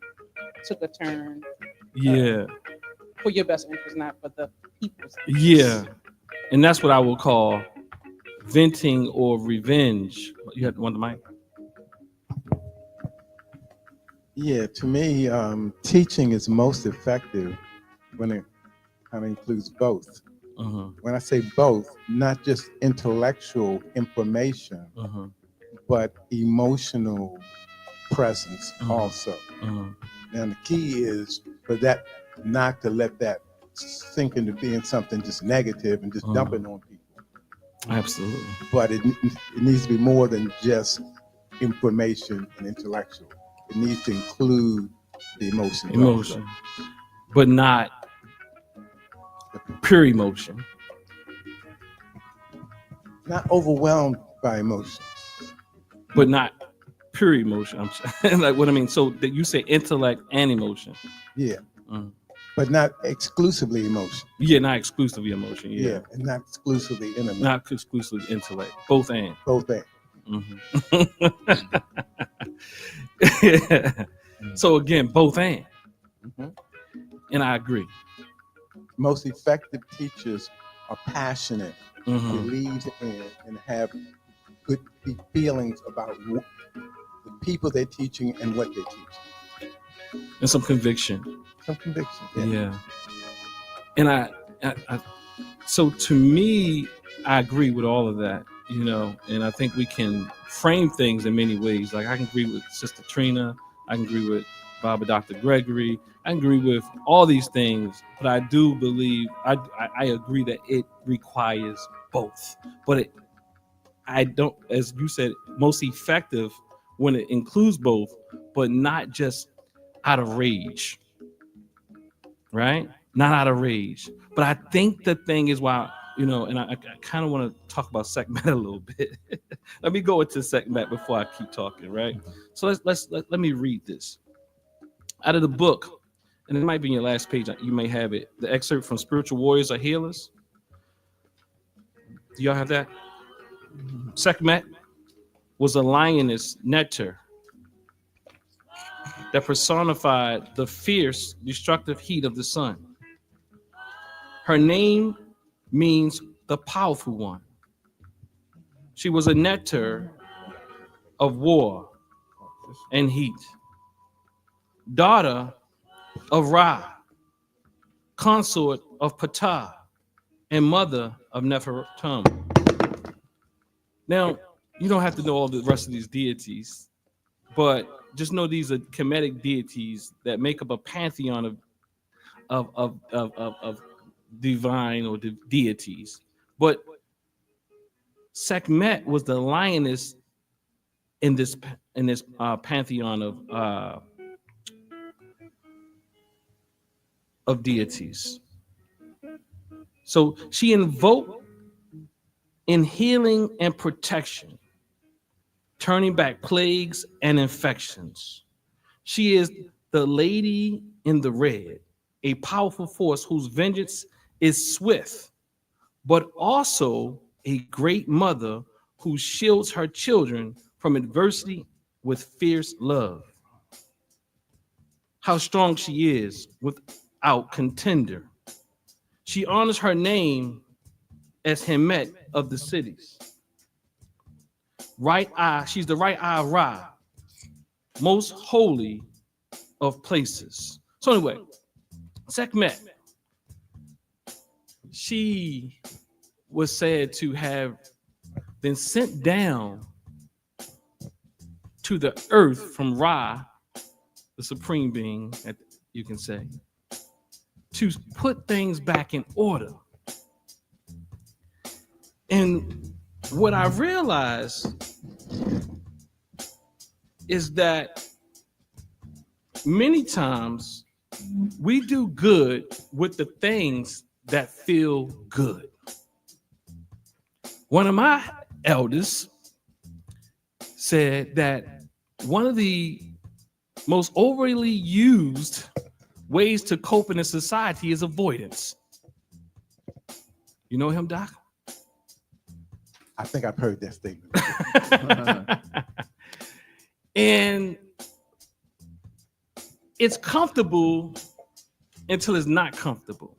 took a turn. Yeah. For your best interest, not for the people's interest. Yeah. And that's what I will call venting or revenge. You had one to mic? Yeah, to me, teaching is most effective when it kind of includes both. Uh-huh. When I say both, not just intellectual information, but emotional presence also. And the key is for that not to let that sink into being something just negative and just dumping on people. Absolutely. But it needs to be more than just information and intellectual. It needs to include the emotion. Emotion. But not pure emotion. Not overwhelmed by emotion. But not pure emotion. I'm saying, like what I mean. So that you say intellect and emotion. Yeah. But not exclusively emotion. Yeah, not exclusively emotion. Yeah. And not exclusively intellect. Not exclusively intellect. Both and. Both and. So again, both and. And I agree. Most effective teachers are passionate, believe in, and have good feelings about the people they're teaching and what they're teaching. And some conviction. Some conviction. Yeah. And I so to me, I agree with all of that, and I think we can frame things in many ways. Like I can agree with Sister Trina, I can agree with Baba Dr. Gregory, I agree with all these things, but I do believe I agree that it requires both. But I don't, as you said, most effective when it includes both, but not just out of rage, right? Not out of rage. But I think the thing is why, and I kind of want to talk about Sekhmet a little bit. Let me go into Sekhmet before I keep talking, right? So let me read this out of the book, and it might be in your last page. You may have it. The excerpt from Spiritual Warriors or Healers. Do y'all have that? Sekhmet was a lioness nectar that personified the fierce, destructive heat of the sun. Her name means the powerful one. She was a nectar of war and heat, daughter of Ra, consort of Ptah, and mother of Nefertum. Now, you don't have to know all the rest of these deities, but just know these are Kemetic deities that make up a pantheon of divine or deities. But Sekhmet was the lioness in this pantheon of deities. So she invoked in healing and protection, turning back plagues and infections. She is the lady in the red, a powerful force whose vengeance is swift, but also a great mother who shields her children from adversity with fierce love. how strong she is without contender. She honors her name as Sekhmet of the cities. Right eye, she's the right eye of Ra, most holy of places. So anyway, Sekhmet, she was said to have been sent down to the earth from Ra, the supreme being, you can say, to put things back in order. And what I realized is that many times we do good with the things that feel good. One of my elders said that one of the most overly used ways to cope in a society is avoidance. You know him, Doc? I think I've heard that statement. And it's comfortable until it's not comfortable.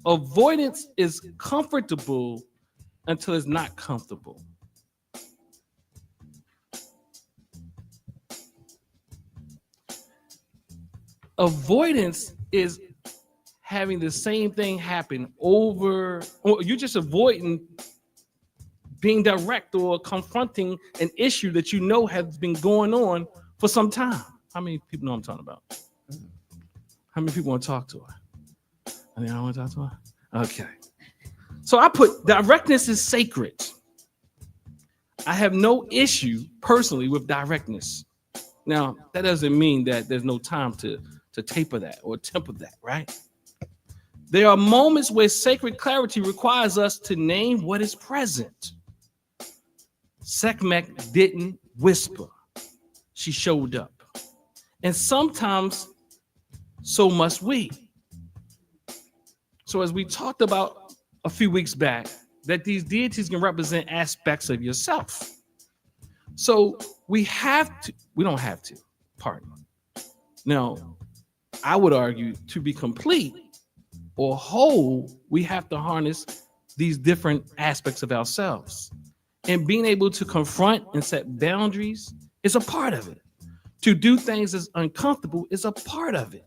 Avoidance is comfortable until it's not comfortable. Avoidance is having the same thing happen over, or you're just avoiding being direct or confronting an issue that you know has been going on for some time. How many people know what I'm talking about? How many people want to talk to her? I mean, I don't want to talk to her? Okay. So I put directness is sacred. I have no issue personally with directness. Now, that doesn't mean that there's no time to taper that or temper that, right? There are moments where sacred clarity requires us to name what is present. Sekhmet didn't whisper. She showed up. And sometimes so must we. So as we talked about a few weeks back, that these deities can represent aspects of yourself. So we don't have to, pardon me. Now, I would argue to be complete or whole, we have to harness these different aspects of ourselves. And being able to confront and set boundaries is a part of it. To do things that's uncomfortable is a part of it.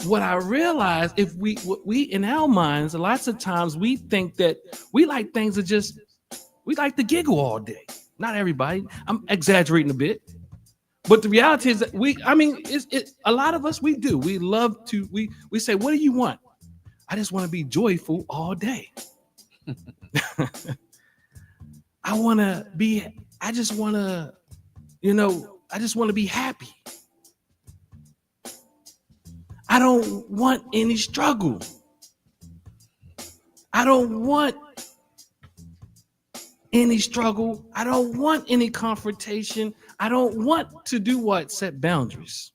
What I realize, if we in our minds, lots of times we think that we like things that just, we like to giggle all day. Not everybody. I'm exaggerating a bit. But the reality is that a lot of us, we do. We love to, we say, what do you want? I just want to be joyful all day. I just want to be happy. I don't want any struggle. I don't want any struggle. I don't want any confrontation. I don't want to do what? Set boundaries.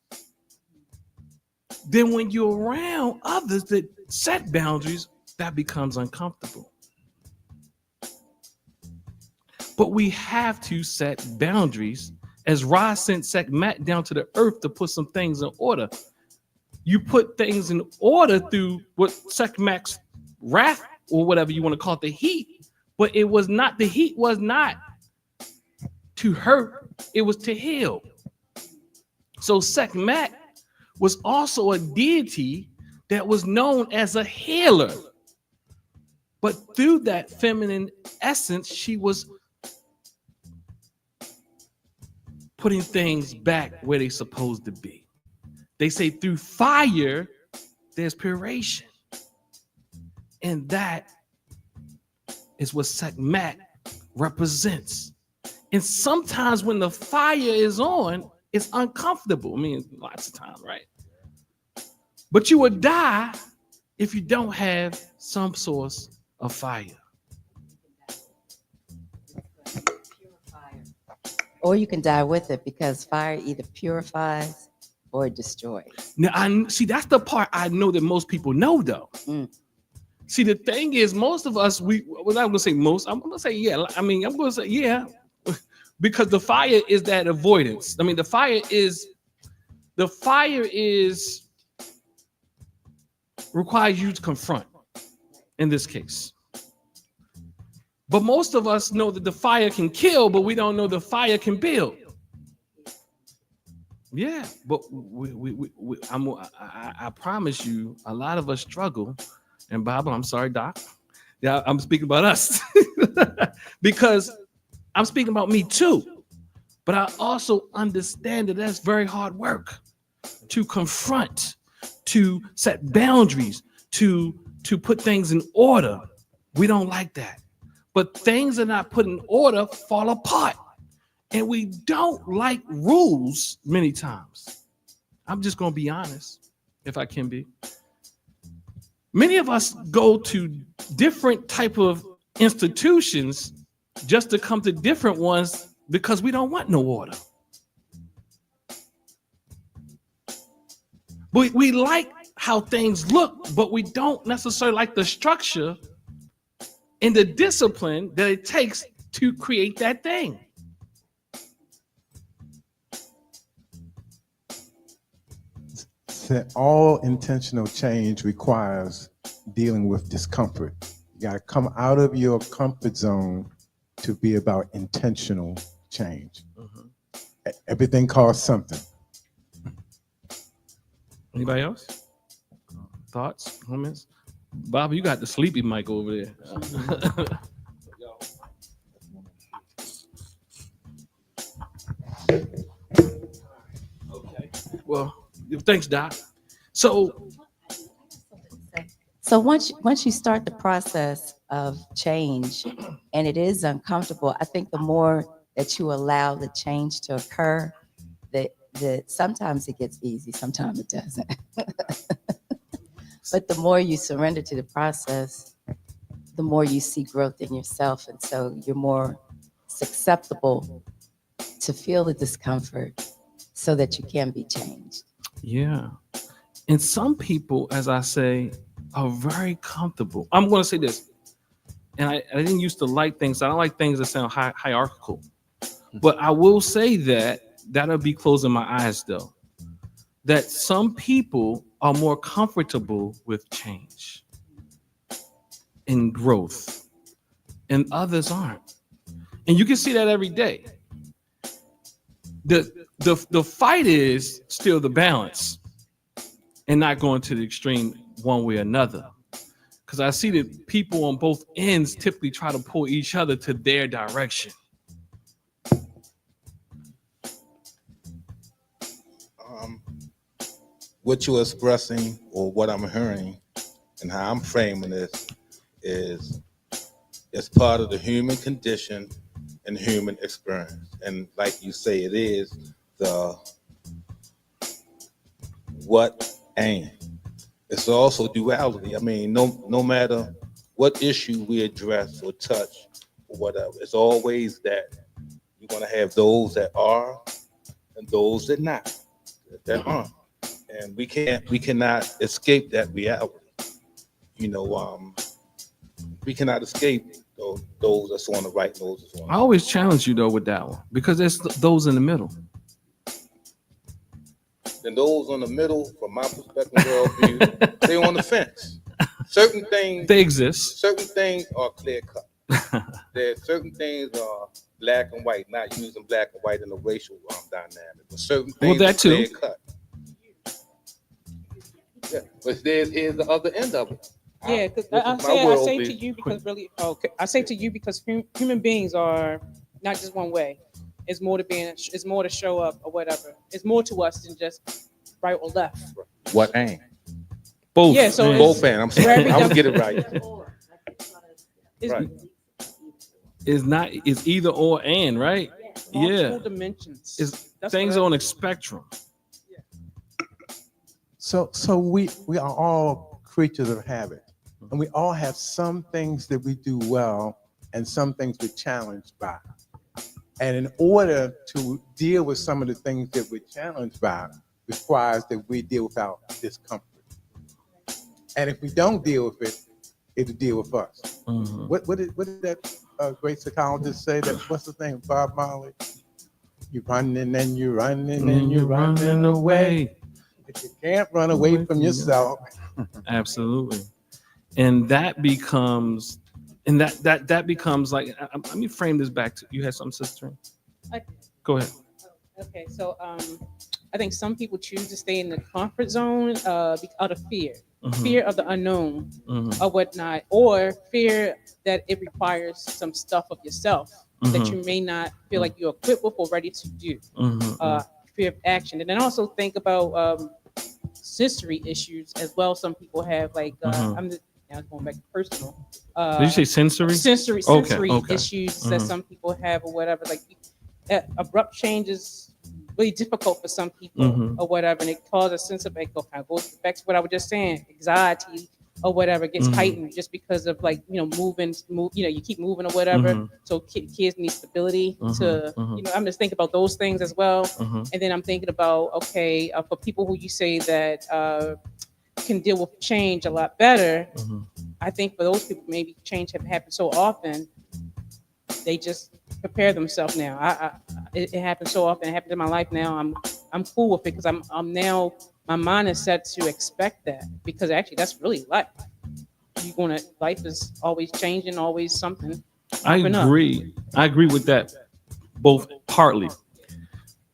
Then when you're around others that set boundaries, that becomes uncomfortable. But we have to set boundaries. As Ra sent Sekhmet down to the earth to put some things in order. You put things in order through what Sekhmet's wrath, or whatever you want to call it, the heat. But it was not, the heat was not to hurt, it was to heal. So Sekhmet was also a deity that was known as a healer. But through that feminine essence, she was putting things back where they're supposed to be. They say through fire, there's puration. And that is what Sekhmet represents. And sometimes when the fire is on, it's uncomfortable. I mean, lots of times, right? But you would die if you don't have some source of fire. Or you can die with it, because fire either purifies or it destroys. Now, that's the part I know that most people know, though. See, the thing is, most of us, I'm going to say most, I'm going to say, yeah. I mean, I'm going to say, yeah, because the fire is that avoidance. I mean, the fire is The fire requires you to confront in this case. But most of us know that the fire can kill, but we don't know the fire can build. Yeah, but I promise you, a lot of us struggle. And Bob, I'm sorry, Doc. Yeah, I'm speaking about us because I'm speaking about me too. But I also understand that that's very hard work to confront, to set boundaries, to put things in order. We don't like that. But things are not put in order, fall apart. And we don't like rules many times. I'm just going to be honest, if I can be. Many of us go to different type of institutions just to come to different ones because we don't want no order. We like how things look, but we don't necessarily like the structure and the discipline that it takes to create that thing. That all intentional change requires dealing with discomfort. You got to come out of your comfort zone to be about intentional change. Everything costs something. Anybody else? Thoughts, comments? Bob, you got the sleepy mic over there. Okay. Well, thanks, Doc. So once you start the process of change, and it is uncomfortable, I think the more that you allow the change to occur, that sometimes it gets easy, sometimes it doesn't. But the more you surrender to the process, the more you see growth in yourself, and so you're more susceptible to feel the discomfort so that you can be changed. yeah. And some people, as I say, are very comfortable. I'm going to say this, and I didn't used to like things. I don't like things that sound hierarchical. But I will say that'll be closing my eyes, though, that some people are more comfortable with change and growth, and others aren't. And you can see that every day. The fight is still the balance and not going to the extreme one way or another. Because I see that people on both ends typically try to pull each other to their direction. What you're expressing or what I'm hearing and how I'm framing this is it's part of the human condition and human experience. And like you say, it is the what and. It's also duality. I mean, no matter what issue we address or touch or whatever, it's always that you're going to have those that are and those that aren't. And we cannot escape that reality. We cannot escape those that's on the right, those that's on the left. I always challenge you, though, with that one, because there's those in the middle. And those on the middle, from my perspective, worldview, they're on the fence. Certain things, They exist. certain things are clear cut. There's certain things are black and white, not using black and white in a racial dynamic, but certain things that are too. clear cut. Yeah, but here's the other end of it. Yeah, because This I is my world say view. to you because really, I say to you because human beings are not just one way. It's more to show up or whatever. It's more to us than just right or left. What ain't? Both. Yeah, so man. Both and I'm sorry, Very I'm gonna get it right. It's Right. It's either or and, right? multiple Yeah. dimensions. It's things on a spectrum. So we are all creatures of habit, and we all have some things that we do well and some things we're challenged by. And in order to deal with some of the things that we're challenged by, requires that we deal with our discomfort. And if we don't deal with it, it'll deal with us. Mhm. What did that great psychologist say? That what's his name? Bob Marley. You're running and you're running and you're running away. But you can't run away from yourself. Absolutely. And that becomes, that becomes like, let me frame this back to, you had something, sister? Go ahead. Okay, so I think some people choose to stay in the comfort zone out of fear, fear of the unknown or whatnot, or fear that it requires some stuff of yourself that you may not feel like you're equipped with or ready to do. Fear of action. And then also think about sensory issues as well. Some people have like, now going back to personal. Did you say sensory? Sensory Okay. issues that some people have or whatever. Like abrupt change is really difficult for some people or whatever, and it causes a sense of like, goes back to what I was just saying, anxiety or whatever gets heightened just because of like you keep moving or whatever. So kids need stability to I'm just thinking about those things as well, and then I'm thinking about for people who you say that can deal with change a lot better. I think for those people, maybe change have happened so often, they just prepare themselves now. It happens so often. It happened in my life now. I'm cool with it because I'm now, my mind is set to expect that, because actually that's really life. Life is always changing, always something. I agree with that, both partly.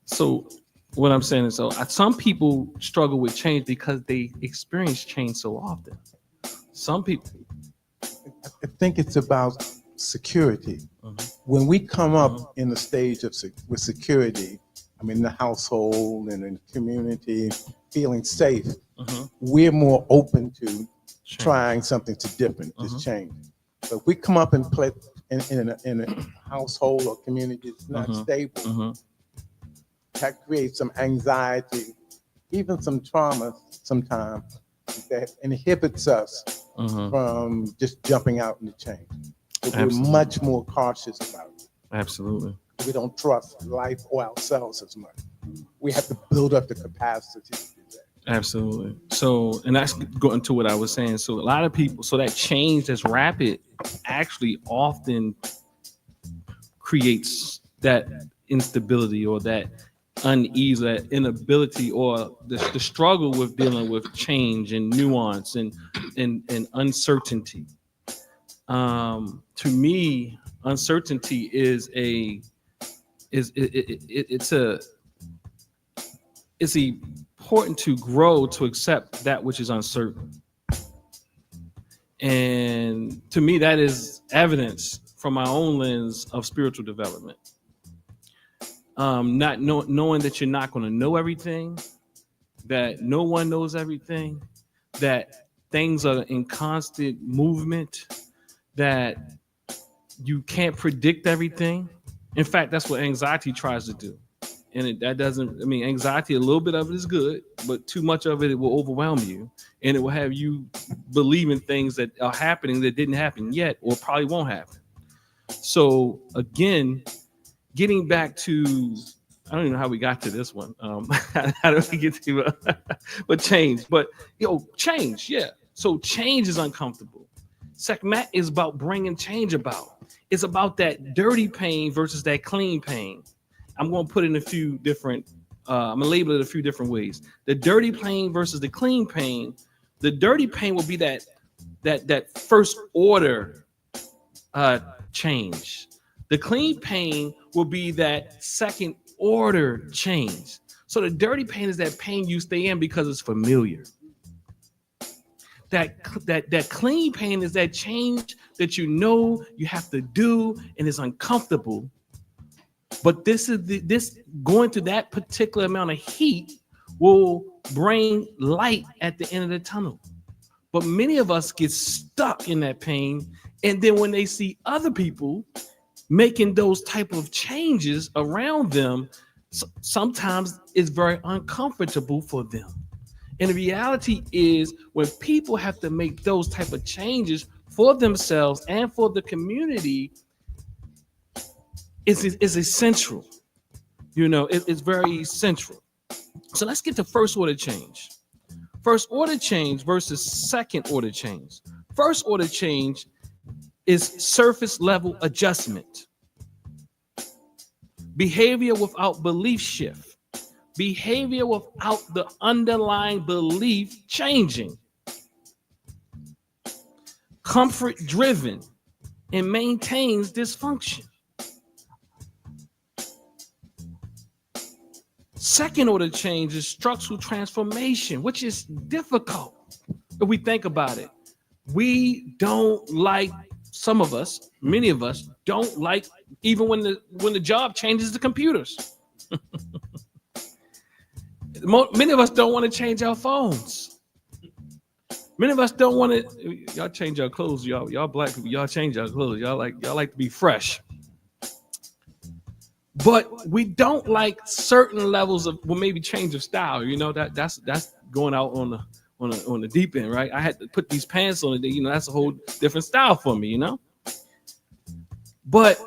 So what I'm saying is, some people struggle with change because they experience change so often. Some people, I think it's about security. When we come up in the stage of with security, I mean, the household and in the community, feeling safe, we're more open to trying something different, to change. But if we come up and play in a household or community that's not stable, that creates some anxiety, even some trauma sometimes, that inhibits us from just jumping out into change. So we're much more cautious about it. Absolutely. We don't trust life or ourselves as much. We have to build up the capacity to do that. Absolutely. So, and that's going to what I was saying. So a lot of people, so that change that's rapid actually often creates that instability or that unease, that inability, or the struggle with dealing with change and nuance and uncertainty. To me, uncertainty it's important to grow to accept that which is uncertain. And to me, that is evidence from my own lens of spiritual development. Not knowing that you're not going to know everything, that no one knows everything, that things are in constant movement, that you can't predict everything. In fact, that's what anxiety tries to do. And anxiety, a little bit of it is good, but too much of it will overwhelm you, and it will have you believe in things that are happening that didn't happen yet or probably won't happen. So again, getting back to, I don't even know how we got to this one. How do we get to, but change, but change. Yeah. So change is uncomfortable. Sekhmet is about bringing change about. It's about that dirty pain versus that clean pain. I'm going to put it in a few different, I'm going to label it a few different ways. The dirty pain versus the clean pain. The dirty pain will be that first order change. The clean pain will be that second order change. So the dirty pain is that pain you stay in because it's familiar. That clean pain is that change that you know you have to do and it's uncomfortable. But this going to that particular amount of heat will bring light at the end of the tunnel. But many of us get stuck in that pain, and then when they see other people making those type of changes around them, sometimes it's very uncomfortable for them. And the reality is, when people have to make those type of changes for themselves and for the community, it's essential. It's very essential. So let's get to first order change. First order change versus second order change. First order change is surface level adjustment. Behavior without belief shift. Behavior without the underlying belief changing. Comfort driven and maintains dysfunction. Second order change is structural transformation, which is difficult if we think about it. We don't like, some of us, many of us don't like even when the job changes the computers. Many of us don't want to change our phones. Many of us don't want to. Y'all change our clothes. Y'all black people. Y'all change our clothes. Y'all like to be fresh. But we don't like certain levels of, well, maybe change of style. You know, that's going out on the deep end, right? I had to put these pants on it. You know, that's a whole different style for me. You know, but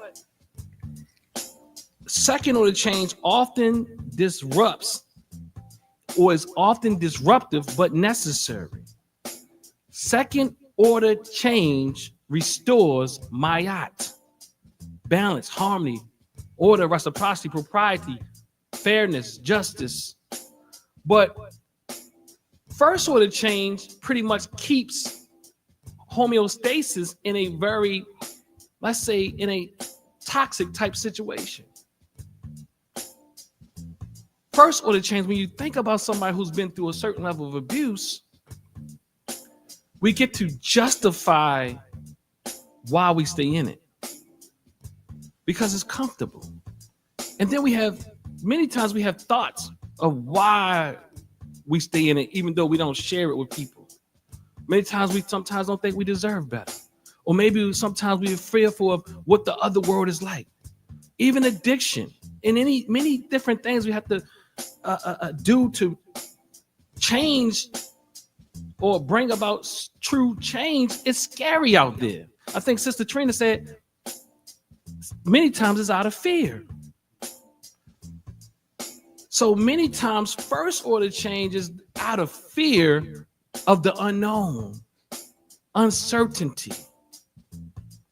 second order change often disrupts, or is often disruptive but necessary. Second order change restores mayat, balance, harmony, order, reciprocity, propriety, fairness, justice. But first order change pretty much keeps homeostasis in a very, let's say, in a toxic type situation. First order change, when you think about somebody who's been through a certain level of abuse, we get to justify why we stay in it because it's comfortable. And then many times we have thoughts of why we stay in it, even though we don't share it with people. Many times we sometimes don't think we deserve better. Or maybe sometimes we're fearful of what the other world is like. Even addiction and many different things we have to do to change or bring about true change. It's scary out there. I think Sister Trina said many times it's out of fear. So many times first order change is out of fear of the unknown, uncertainty.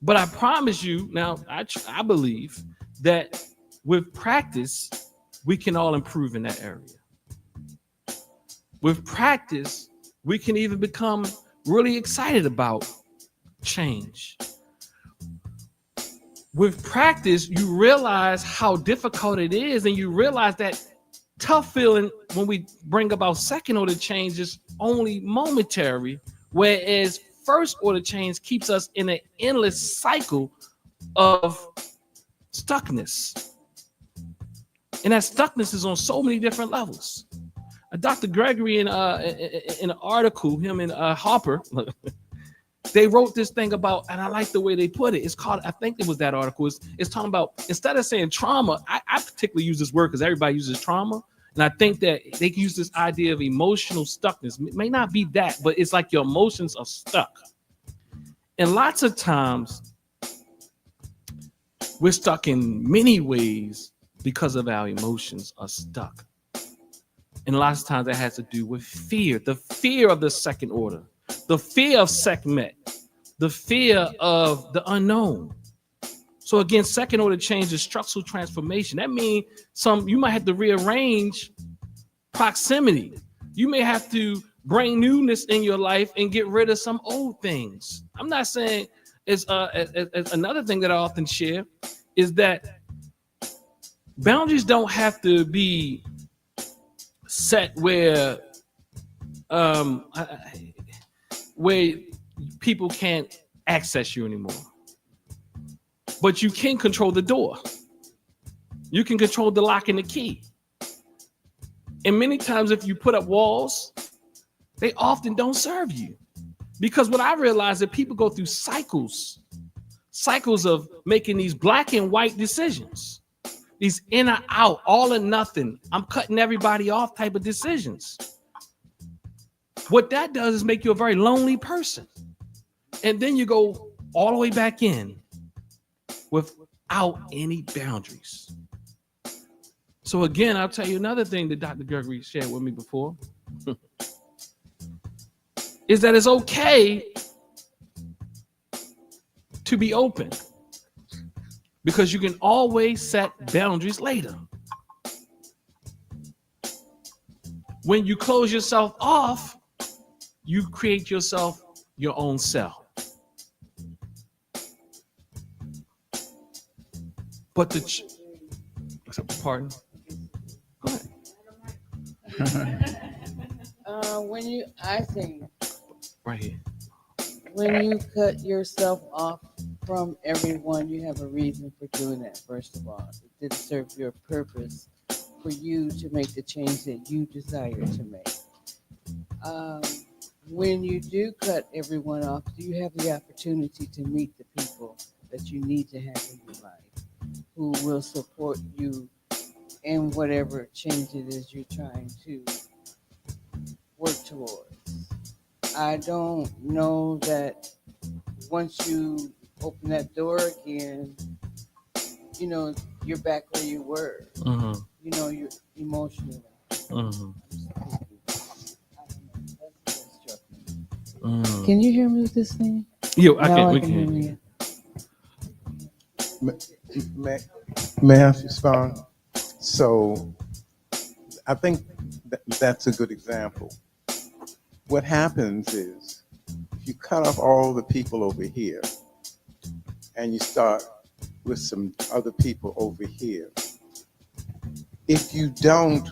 But I promise you, now I believe that with practice, we can all improve in that area. With practice, we can even become really excited about change. With practice, you realize how difficult it is, and you realize that tough feeling when we bring about second order change is only momentary, whereas first order change keeps us in an endless cycle of stuckness. And that stuckness is on so many different levels. Dr. Gregory in an article, him and Harper, they wrote this thing about, and I like the way they put it. It's called, I think it was that article. It's talking about, instead of saying trauma, I particularly use this word because everybody uses trauma. And I think that they can use this idea of emotional stuckness. It may not be that, but it's like your emotions are stuck. And lots of times we're stuck in many ways because of our emotions are stuck. And lots of times that has to do with fear, the fear of the second order, the fear of Sekhmet, the fear of the unknown. So again, second order change is structural transformation. That means you might have to rearrange proximity. You may have to bring newness in your life and get rid of some old things. I'm not saying it's another thing that I often share is that boundaries don't have to be set where people can't access you anymore. But you can control the door. You can control the lock and the key. And many times if you put up walls, they often don't serve you. Because what I realize that people go through cycles of making these black and white decisions. These in or out, all or nothing, I'm cutting everybody off type of decisions. What that does is make you a very lonely person. And then you go all the way back in without any boundaries. So again, I'll tell you another thing that Dr. Gregory shared with me before is that it's okay to be open. because you can always set boundaries later. When you close yourself off, you create yourself your own cell. But pardon? Go ahead. I think Right here. when you cut yourself off from everyone, you have a reason for doing that. First of all, it didn't serve your purpose for you to make the change that you desire to make. When you do cut everyone off, you have the opportunity to meet the people that you need to have in your life, who will support you in whatever change it is you're trying to work towards. I don't know that once you open that door again, you're back where you were. You're emotionally. Can you hear me with this thing? Yeah, we can can. hear you. May I respond? So I think that's a good example. What happens is if you cut off all the people over here and you start with some other people over here, if you don't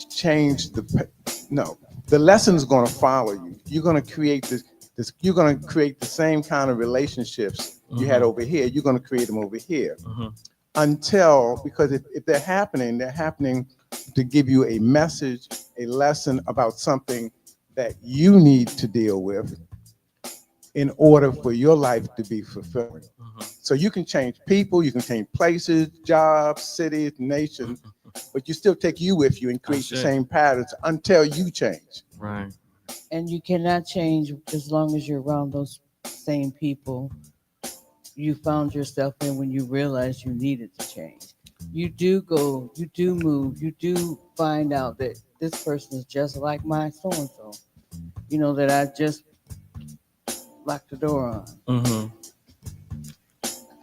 change the lesson's going to follow you. You're going to create you're going to create the same kind of relationships you had over here. You're going to create them over here because if they're happening to give you a message, a lesson about something that you need to deal with in order for your life to be fulfilling. So you can change people, you can change places, jobs, cities, nations, but you still take you with you and create the same patterns until you change. Right. And you cannot change as long as you're around those same people you found yourself in when you realized you needed to change. You do go, you do move, you do find out that this person is just like my so-and-so, that I just locked the door on.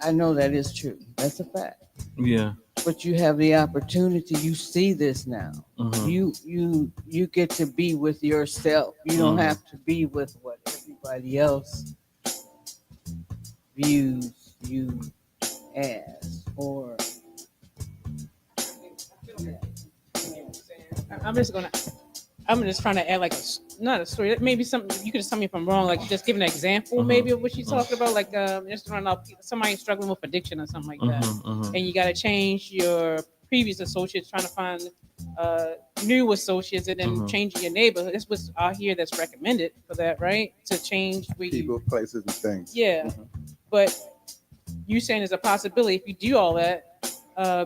I know that is true. That's a fact. Yeah. But you have the opportunity. You see this now. You get to be with yourself. You don't have to be with what everybody else views you as. Or I'm just trying to add not a story. Maybe something you could just tell me if I'm wrong. Like just give an example, maybe of what she's talking about. Like just throwing out somebody struggling with addiction or something like that, and you got to change your previous associates, trying to find new associates, and then changing your neighborhood. That's what's out here that's recommended for that, right? To change where people, places, and things. Yeah, but you saying there's a possibility if you do all that.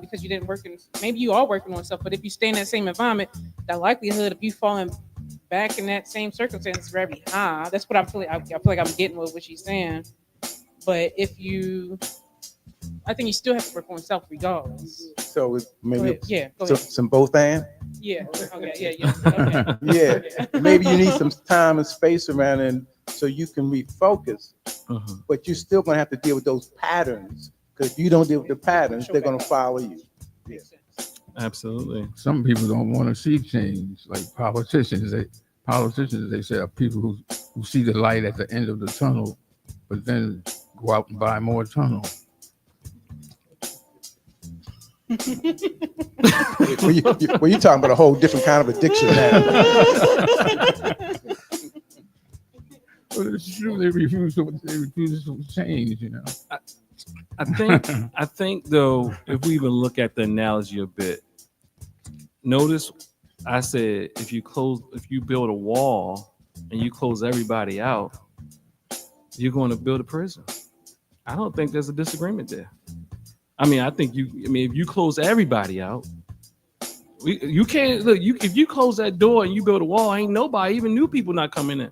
Because you didn't work maybe you are working on stuff, but if you stay in that same environment, the likelihood of you falling back in that same circumstance is very high. That's what I feel like I'm getting with what she's saying. But I think you still have to work on self regardless. So maybe go ahead. Some both and? Yeah. Okay. Yeah. Okay. Yeah. Maybe you need some time and space around and so you can refocus. But you're still gonna have to deal with those patterns. Because if you don't deal with the patterns, they're going to follow you. Yeah. Absolutely. Some people don't want to see change, like politicians. They say are people who see the light at the end of the tunnel, but then go out and buy more tunnel. Well, you're talking about a whole different kind of addiction now. Well, it's true. They refuse to change. I think though, if we even look at the analogy a bit, notice I said if you build a wall and you close everybody out, you're going to build a prison. I don't think there's a disagreement there. I think if you close everybody out, you can't look. If you close that door and you build a wall, ain't nobody, even new people, not coming in.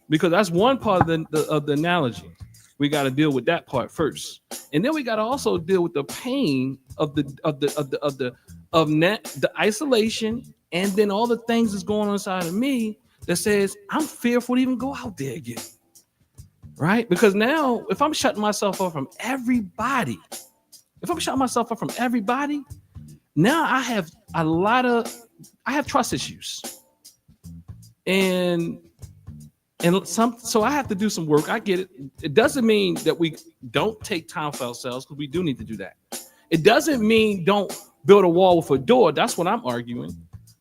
Because that's one part of the analogy. We got to deal with that part first, and then we got to also deal with the pain of the isolation, and then all the things that's going on inside of me that says I'm fearful to even go out there again. right? Because now if I'm shutting myself off from everybody, now I have trust issues. And so I have to do some work. I get it. It doesn't mean that we don't take time for ourselves, because we do need to do that. It doesn't mean don't build a wall with a door. That's what I'm arguing.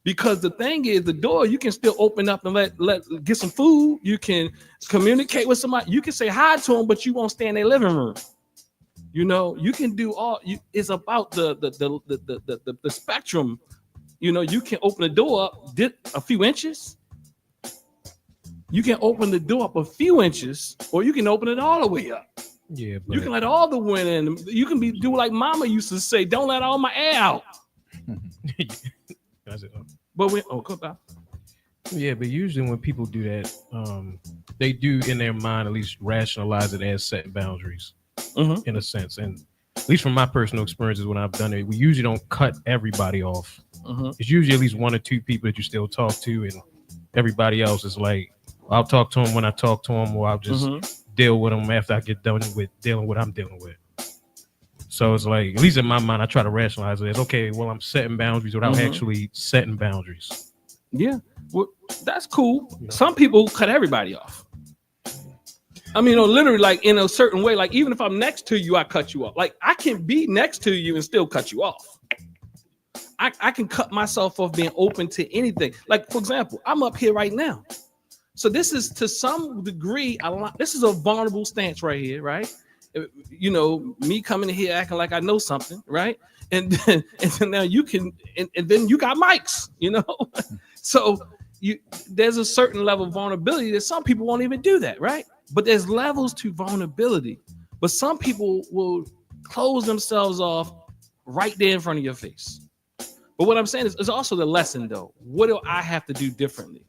Because the thing is, the door, you can still open up and let get some food. You can communicate with somebody. You can say hi to them, but you won't stay in their living room. You know, you can do it's about the spectrum. You know, you can open the door up a few inches. You can open the door up a few inches, or you can open it all the way up. Yeah, you can let all the wind in. You can do like Mama used to say, "Don't let all my air out." But come back. Yeah, but usually when people do that, they do in their mind at least rationalize it as setting boundaries, in a sense. And at least from my personal experiences when I've done it, we usually don't cut everybody off. It's usually at least one or two people that you still talk to, and everybody else is like, I'll talk to them when I talk to them, or I'll just deal with them after I get done with dealing with what I'm dealing with. So it's like, at least in my mind, I try to rationalize it as, okay, well, I'm setting boundaries without actually setting boundaries. Yeah, well, that's cool. Some people cut everybody off. I mean, literally, like in a certain way, like even if I'm next to you, I cut you off. Like I can be next to you and still cut you off. I can cut myself off being open to anything. Like, for example, I'm up here right now. So this is to some degree, this is a vulnerable stance right here, right? You know, me coming in here acting like I know something, right? And then now you can, and then you got mics, you know? So there's a certain level of vulnerability that some people won't even do that, right? But there's levels to vulnerability. But some people will close themselves off right there in front of your face. But what I'm saying is also the lesson, though. What do I have to do differently?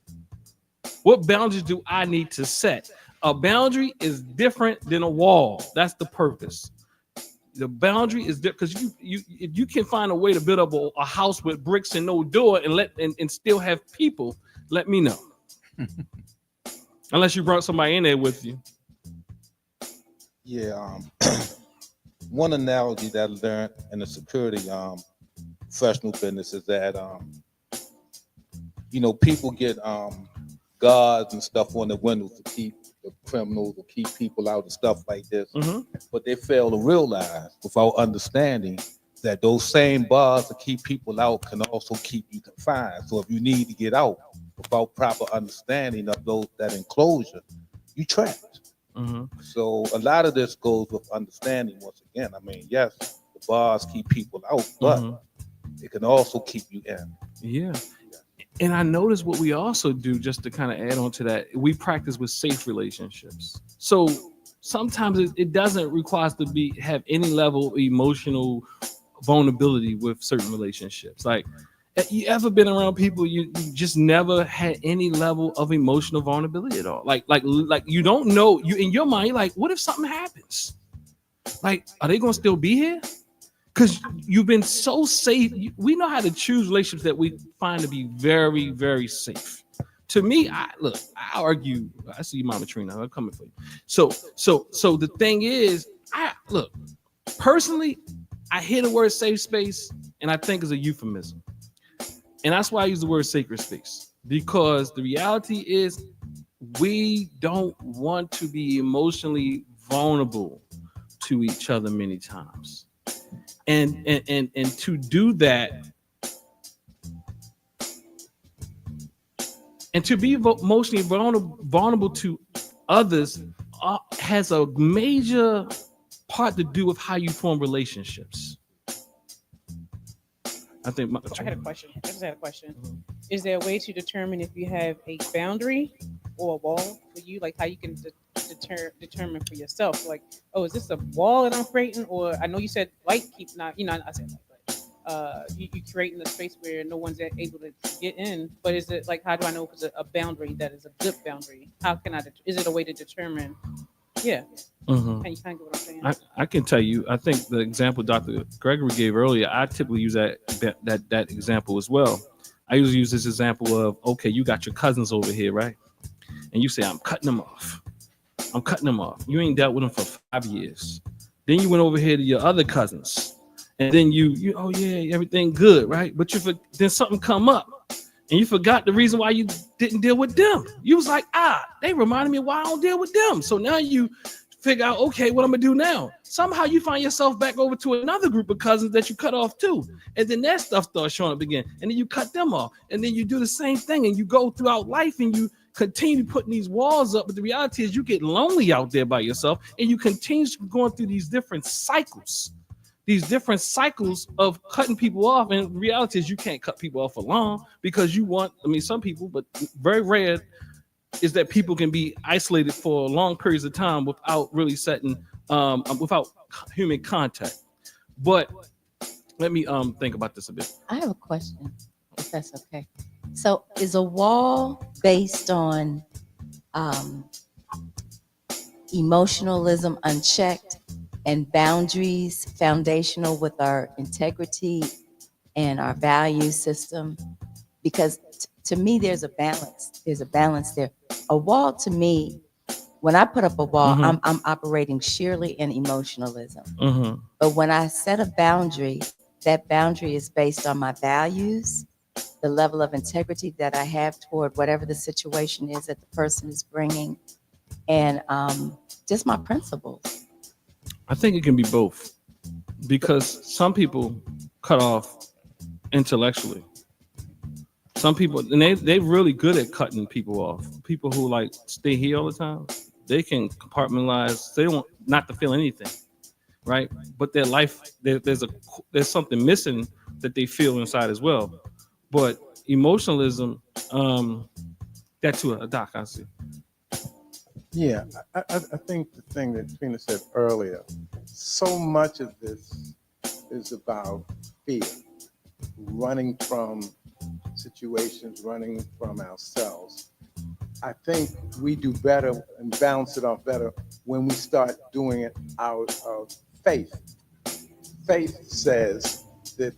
What boundaries do I need to set? A boundary is different than a wall. That's the purpose. The boundary is different because if you can find a way to build up a house with bricks and no door and still have people, let me know. Unless you brought somebody in there with you. Yeah. One analogy that I learned in the security professional business is that people get guards and stuff on the windows to keep the criminals or keep people out and stuff like this. But they fail to realize without understanding that those same bars that keep people out can also keep you confined. So if you need to get out without proper understanding of that enclosure, you trapped. So a lot of this goes with understanding once again. I mean, yes, the bars keep people out, but it can also keep you in. Yeah. And I noticed what we also do, just to kind of add on to that, we practice with safe relationships. So sometimes it doesn't require us to have any level of emotional vulnerability with certain relationships. Like, you ever been around people you just never had any level of emotional vulnerability at all? Like you don't know, you in your mind, you're like, what if something happens? Like, are they gonna still be here? Because you've been so safe. We know how to choose relationships that we find to be very, very safe. To me, I argue. I see you, Mama Trina. I'm coming for you. So the thing is, personally, I hear the word safe space, and I think it's a euphemism. And that's why I use the word sacred space, because the reality is we don't want to be emotionally vulnerable to each other many times. And to do that, and to be emotionally vulnerable to others has a major part to do with how you form relationships. I had a question. I just had a question. Is there a way to determine if you have a boundary or a wall for you? Like how you can determine for yourself? Like, oh, is this a wall that I'm creating? Or I know you said light keep not, I said light, but you creating a space where no one's able to get in. But is it like, how do I know if it's a boundary that is a good boundary? How can is it a way to determine? Yeah. Can you kind of get what I'm saying? I can tell you, I think the example Dr. Gregory gave earlier, I typically use that example as well. I usually use this example of, okay, you got your cousins over here, right? And you say, I'm cutting them off. I'm cutting them off. You ain't dealt with them for 5 years. Then you went over here to your other cousins, and then you oh yeah, everything good, right? But then something come up, and you forgot the reason why you didn't deal with them. You was like, they reminded me why I don't deal with them. So now you figure out, okay, what I'm gonna do now. Somehow you find yourself back over to another group of cousins that you cut off too, and then that stuff starts showing up again, and then you cut them off, and then you do the same thing, and you go throughout life, and you continue putting these walls up. But the reality is, you get lonely out there by yourself, and you continue going through these different cycles of cutting people off. And the reality is, you can't cut people off for long because some people, but very rare is that people can be isolated for long periods of time without really without human contact. But let me think about this a bit. I have a question, if that's okay. So is a wall based on emotionalism unchecked and boundaries foundational with our integrity and our value system? Because to me, there's a balance. There's a balance there. A wall, to me, when I put up a wall, I'm operating sheerly in emotionalism. But when I set a boundary, that boundary is based on my values, the level of integrity that I have toward whatever the situation is that the person is bringing, and just my principles. I think it can be both, because some people cut off intellectually. Some people, and they're really good at cutting people off. People who like stay here all the time, they can compartmentalize. They don't not to feel anything, right? But their life, there's something missing that they feel inside as well. But emotionalism, that too, a doc, I see. Yeah, I think the thing that Trina said earlier, so much of this is about fear, running from situations, running from ourselves. I think we do better and balance it off better when we start doing it out of faith. Faith says that,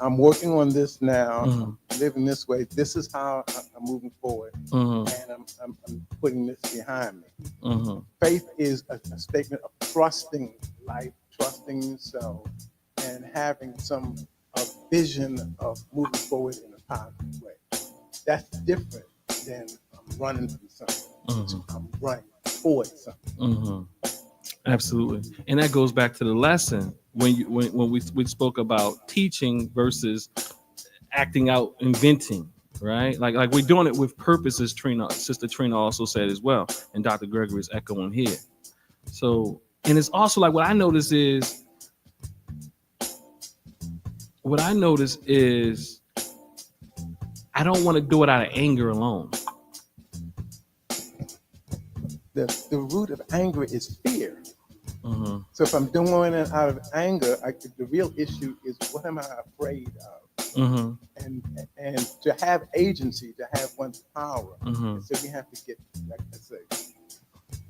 I'm working on this now, living this way. This is how I'm moving forward, and I'm putting this behind me. Faith is a statement of trusting life, trusting yourself, and having a vision of moving forward in a positive way. That's different than I'm running from something. I'm running towards something. Absolutely, and that goes back to the lesson when we spoke about teaching versus acting out, inventing, right? Like we're doing it with purpose, as Sister Trina also said as well, and Dr. Gregory is echoing here. So, and it's also like what I notice is I don't want to do it out of anger alone. The root of anger is fear. So if I'm doing it out of anger, the real issue is, what am I afraid of? And to have agency, to have one's power. So we have to get, like I say,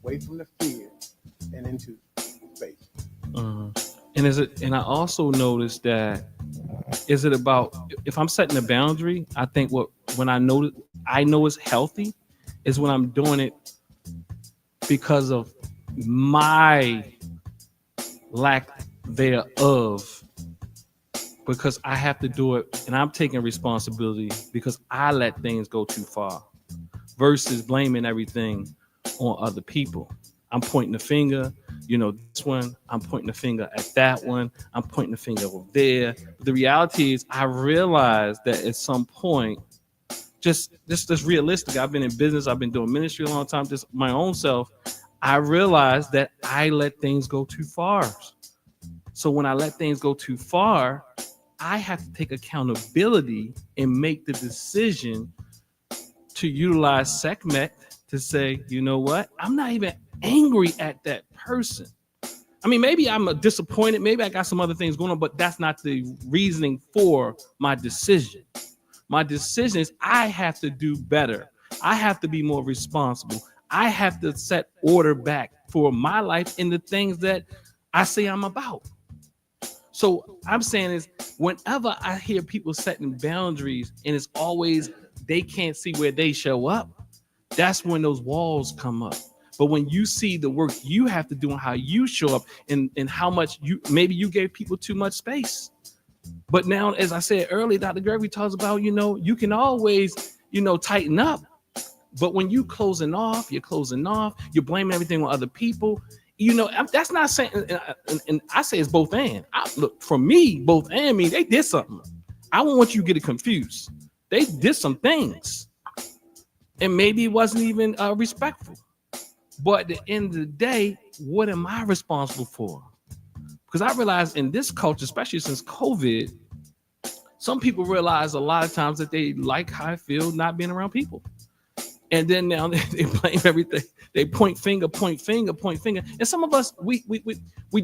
away from the fear and into faith. And I also noticed that, is it about, if I'm setting a boundary, I think when I know it's healthy is when I'm doing it because of my lack thereof, because I have to do it and I'm taking responsibility because I let things go too far, versus blaming everything on other people. I'm pointing the finger, this one, I'm pointing the finger at that one, I'm pointing the finger over there. But the reality is, I realized that at some point, just realistic, I've been in business, I've been doing ministry a long time, just my own self, I realized that I let things go too far. So when I let things go too far, I have to take accountability and make the decision to utilize Sekhmet to say, you know what? I'm not even angry at that person. I mean, maybe I'm disappointed. Maybe I got some other things going on, but that's not the reasoning for my decision. My decision is I have to do better. I have to be more responsible. I have to set order back for my life in the things that I say I'm about. So I'm saying is, whenever I hear people setting boundaries and it's always they can't see where they show up, that's when those walls come up. But when you see the work you have to do and how you show up and how much maybe you gave people too much space. But now, as I said earlier, Dr. Gregory talks about, you can always, tighten up. But when you're closing off, you're blaming everything on other people. That's not saying, and I say it's both and. Look, for me, both and mean they did something. I don't want you to get it confused. They did some things. And maybe it wasn't even respectful. But at the end of the day, what am I responsible for? Because I realize in this culture, especially since COVID, some people realize a lot of times that they like how I feel not being around people. And then now they blame everything. They point finger. And some of us, we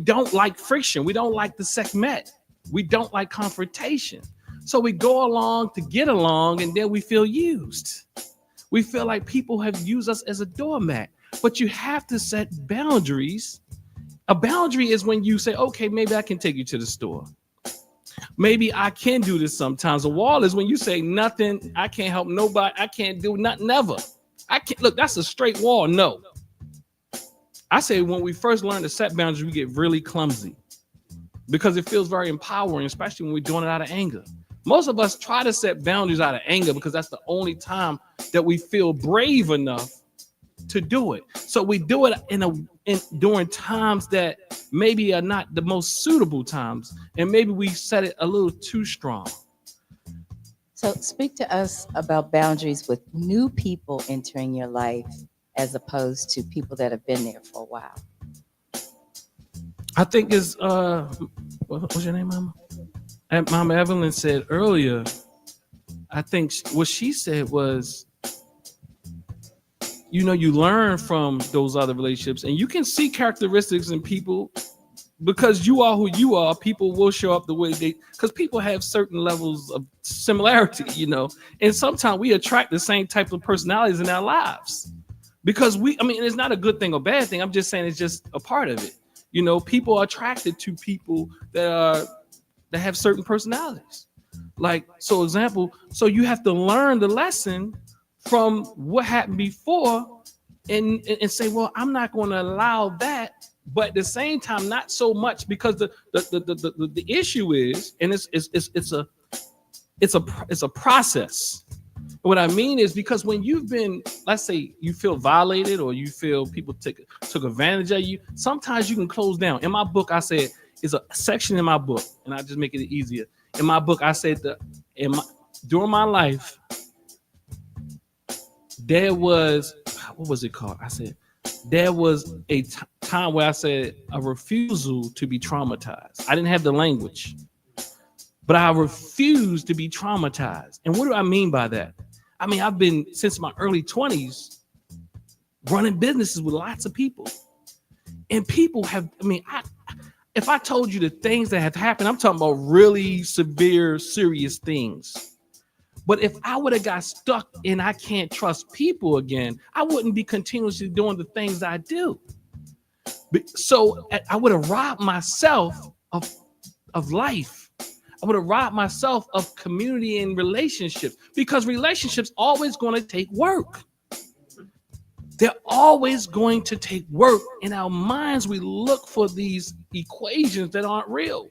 don't like friction. We don't like the Sekhmet. We don't like confrontation. So we go along to get along, and then we feel used. We feel like people have used us as a doormat. But you have to set boundaries. A boundary is when you say, okay, maybe I can take you to the store. Maybe I can do this sometimes. A wall is when you say nothing, I can't help nobody, I can't do nothing, never. I can't look, that's a straight wall. No. I say when we first learn to set boundaries, we get really clumsy because it feels very empowering, especially when we're doing it out of anger. Most of us try to set boundaries out of anger because that's the only time that we feel brave enough to do it. So we do it during times that maybe are not the most suitable times, and maybe we set it a little too strong. So speak to us about boundaries with new people entering your life as opposed to people that have been there for a while. I think is what's your name, Mama? And Mama Evelyn said earlier, I think what she said was, you learn from those other relationships, and you can see characteristics in people because you are who you are. People will show up the way because people have certain levels of similarity, and sometimes we attract the same type of personalities in our lives because it's not a good thing or bad thing. I'm just saying it's just a part of it. People are attracted to people that have certain personalities. Like, so you have to learn the lesson from what happened before and say, well, I'm not going to allow that. But at the same time, not so much because the issue is, and it's a process. What I mean is because when you've been, let's say you feel violated or you feel people took advantage of you, sometimes you can close down. In my book, I said, it's a section in my book, and I just make it easier. In my book, I said during my life, there was, what was it called? I said, there was a time where I said a refusal to be traumatized. I didn't have the language, but I refused to be traumatized. And what do I mean by that? I've been, since my early 20s, running businesses with lots of people. And people have, if I told you the things that have happened, I'm talking about really severe, serious things. But if I would have got stuck in I can't trust people again, I wouldn't be continuously doing the things I do. So I would have robbed myself of life. I would have robbed myself of community and relationships because relationships always going to take work. They're always going to take work. In our minds, we look for these equations that aren't real.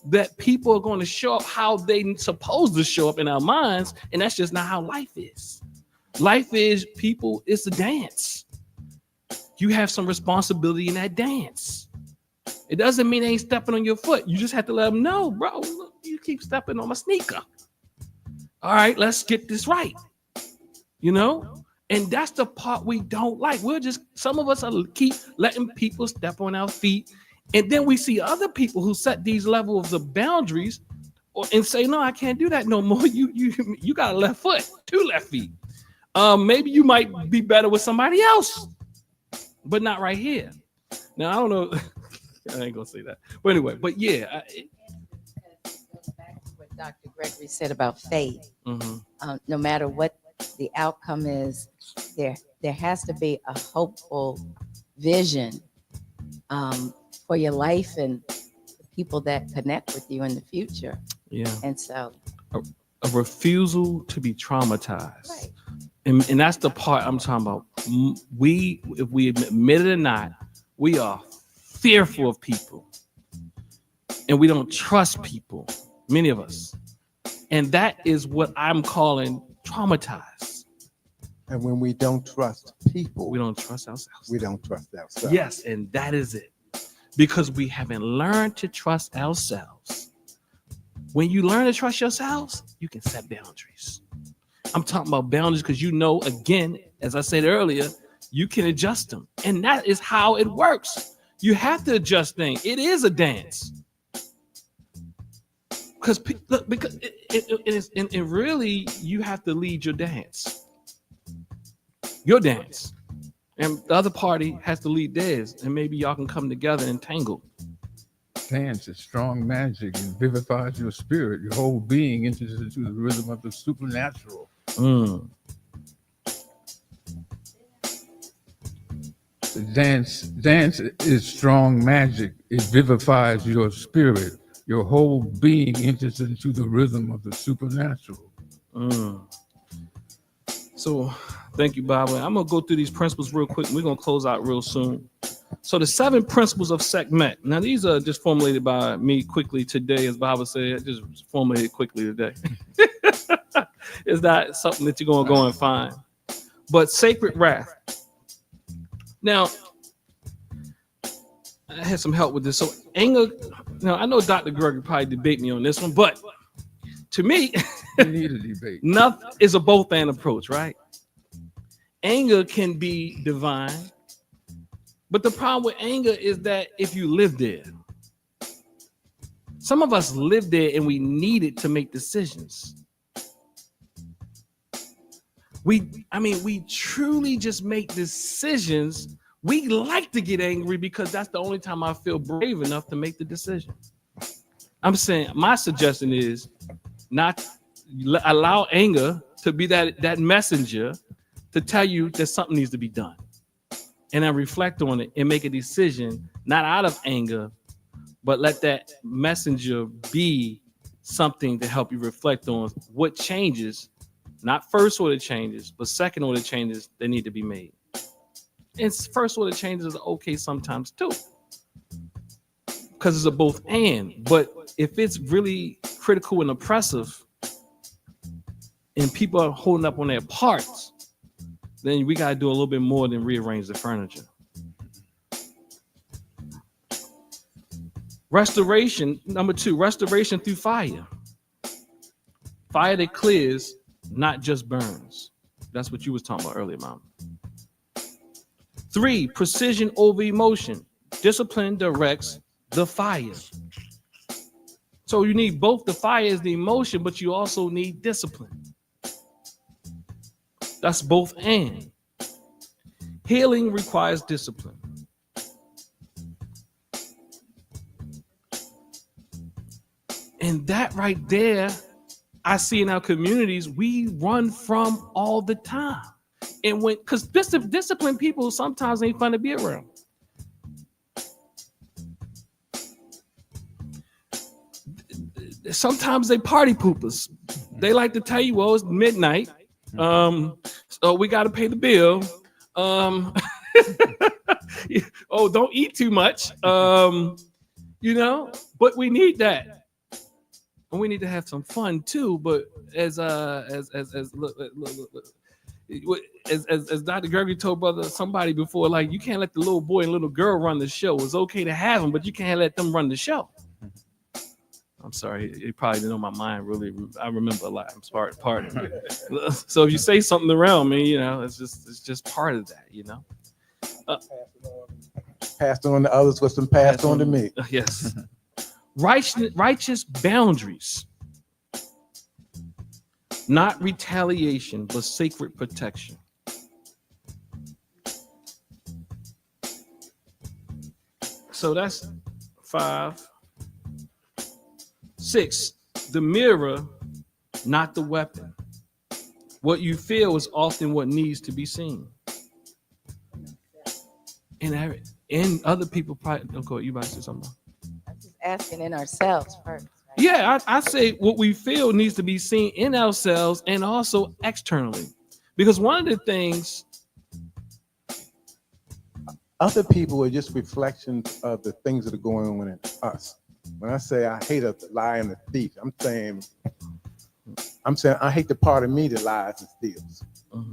That people are going to show up how they're supposed to show up in our minds, and that's just not how life is. Life is, people, it's a dance. You have some responsibility in that dance. It doesn't mean they ain't stepping on your foot. You just have to let them know, bro, look, you keep stepping on my sneaker. All right, let's get this right. And that's the part we don't like. Some of us keep letting people step on our feet. And then we see other people who set these levels of boundaries and say, no, I can't do that no more. You got a left foot, 2 left feet. Maybe you might be better with somebody else, but not right here. Now, I don't know. I ain't going to say that. But anyway, but yeah. It goes back to what Dr. Gregory said about faith. Mm-hmm. No matter what the outcome is, there has to be a hopeful vision for your life and the people that connect with you in the future. Yeah. And so a refusal to be traumatized. Right. And that's the part I'm talking about. We, if we admit it or not, we are fearful of people. And we don't trust people, many of us. And that is what I'm calling traumatized. And when we don't trust people, we don't trust ourselves. We don't trust ourselves. Yes, and that is it. Because we haven't learned to trust ourselves. When you learn to trust yourselves, you can set boundaries. I'm talking about boundaries because again, as I said earlier, you can adjust them. And that is how it works. You have to adjust things. It is a dance. Because it really, you have to lead your dance. Your dance. And the other party has to lead theirs. And maybe y'all can come together and tangle. Dance is strong magic. It vivifies your spirit. Your whole being enters into the rhythm of the supernatural. Dance is strong magic. It vivifies your spirit. Your whole being enters into the rhythm of the supernatural. So, thank you, Bob. I'm going to go through these principles real quick. We're going to close out real soon. So, the 7 principles of Sekhmet. Now, these are just formulated by me quickly today, as Baba said. Just formulated quickly today. It's not something that you're going to go and find. But sacred wrath. Now, I had some help with this. So, anger. Now, I know Dr. Gregory probably debate me on this one, but to me, you need a debate. Nothing is a both and approach, right? Anger can be divine, but the problem with anger is that if you live there, some of us live there and we need it to make decisions. We truly just make decisions. We like to get angry because that's the only time I feel brave enough to make the decision. I'm saying my suggestion is not allow anger to be that messenger to tell you that something needs to be done. And then reflect on it and make a decision, not out of anger, but let that messenger be something to help you reflect on what changes, not first order changes, but second order changes that need to be made. And first order changes are okay sometimes too, because it's a both and. But if it's really critical and oppressive and people are holding up on their parts, then we got to do a little bit more than rearrange the furniture. Restoration, number 2, restoration through fire. Fire that clears, not just burns. That's what you was talking about earlier, Mom. 3, precision over emotion. Discipline directs the fire. So you need both the fire as the emotion, but you also need discipline. That's both and. Healing requires discipline. And that right there, I see in our communities, we run from all the time. And because disciplined people sometimes ain't fun to be around. Sometimes they party poopers. They like to tell you, well, it's midnight. So we got to pay the bill. Oh, don't eat too much. But we need that. And we need to have some fun too. But as Dr. Gregory told somebody before, like, you can't let the little boy and little girl run the show. It's okay to have them, but you can't let them run the show. I'm sorry, you probably didn't know my mind really. I remember a lot. I'm sorry, pardon me. So if you say something around me, it's just part of that, Passed on to others what's been passed on to me. Yes. Righteous boundaries. Not retaliation, but sacred protection. So that's 5. 6, the mirror, not the weapon. What you feel is often what needs to be seen. And other people probably don't go. You about to say something? I'm just asking in ourselves first. Right? Yeah, I say what we feel needs to be seen in ourselves and also externally. Because one of the things, Other people are just reflections of the things that are going on in us. When I say I hate a lie and a thief, I'm saying I hate the part of me that lies and steals.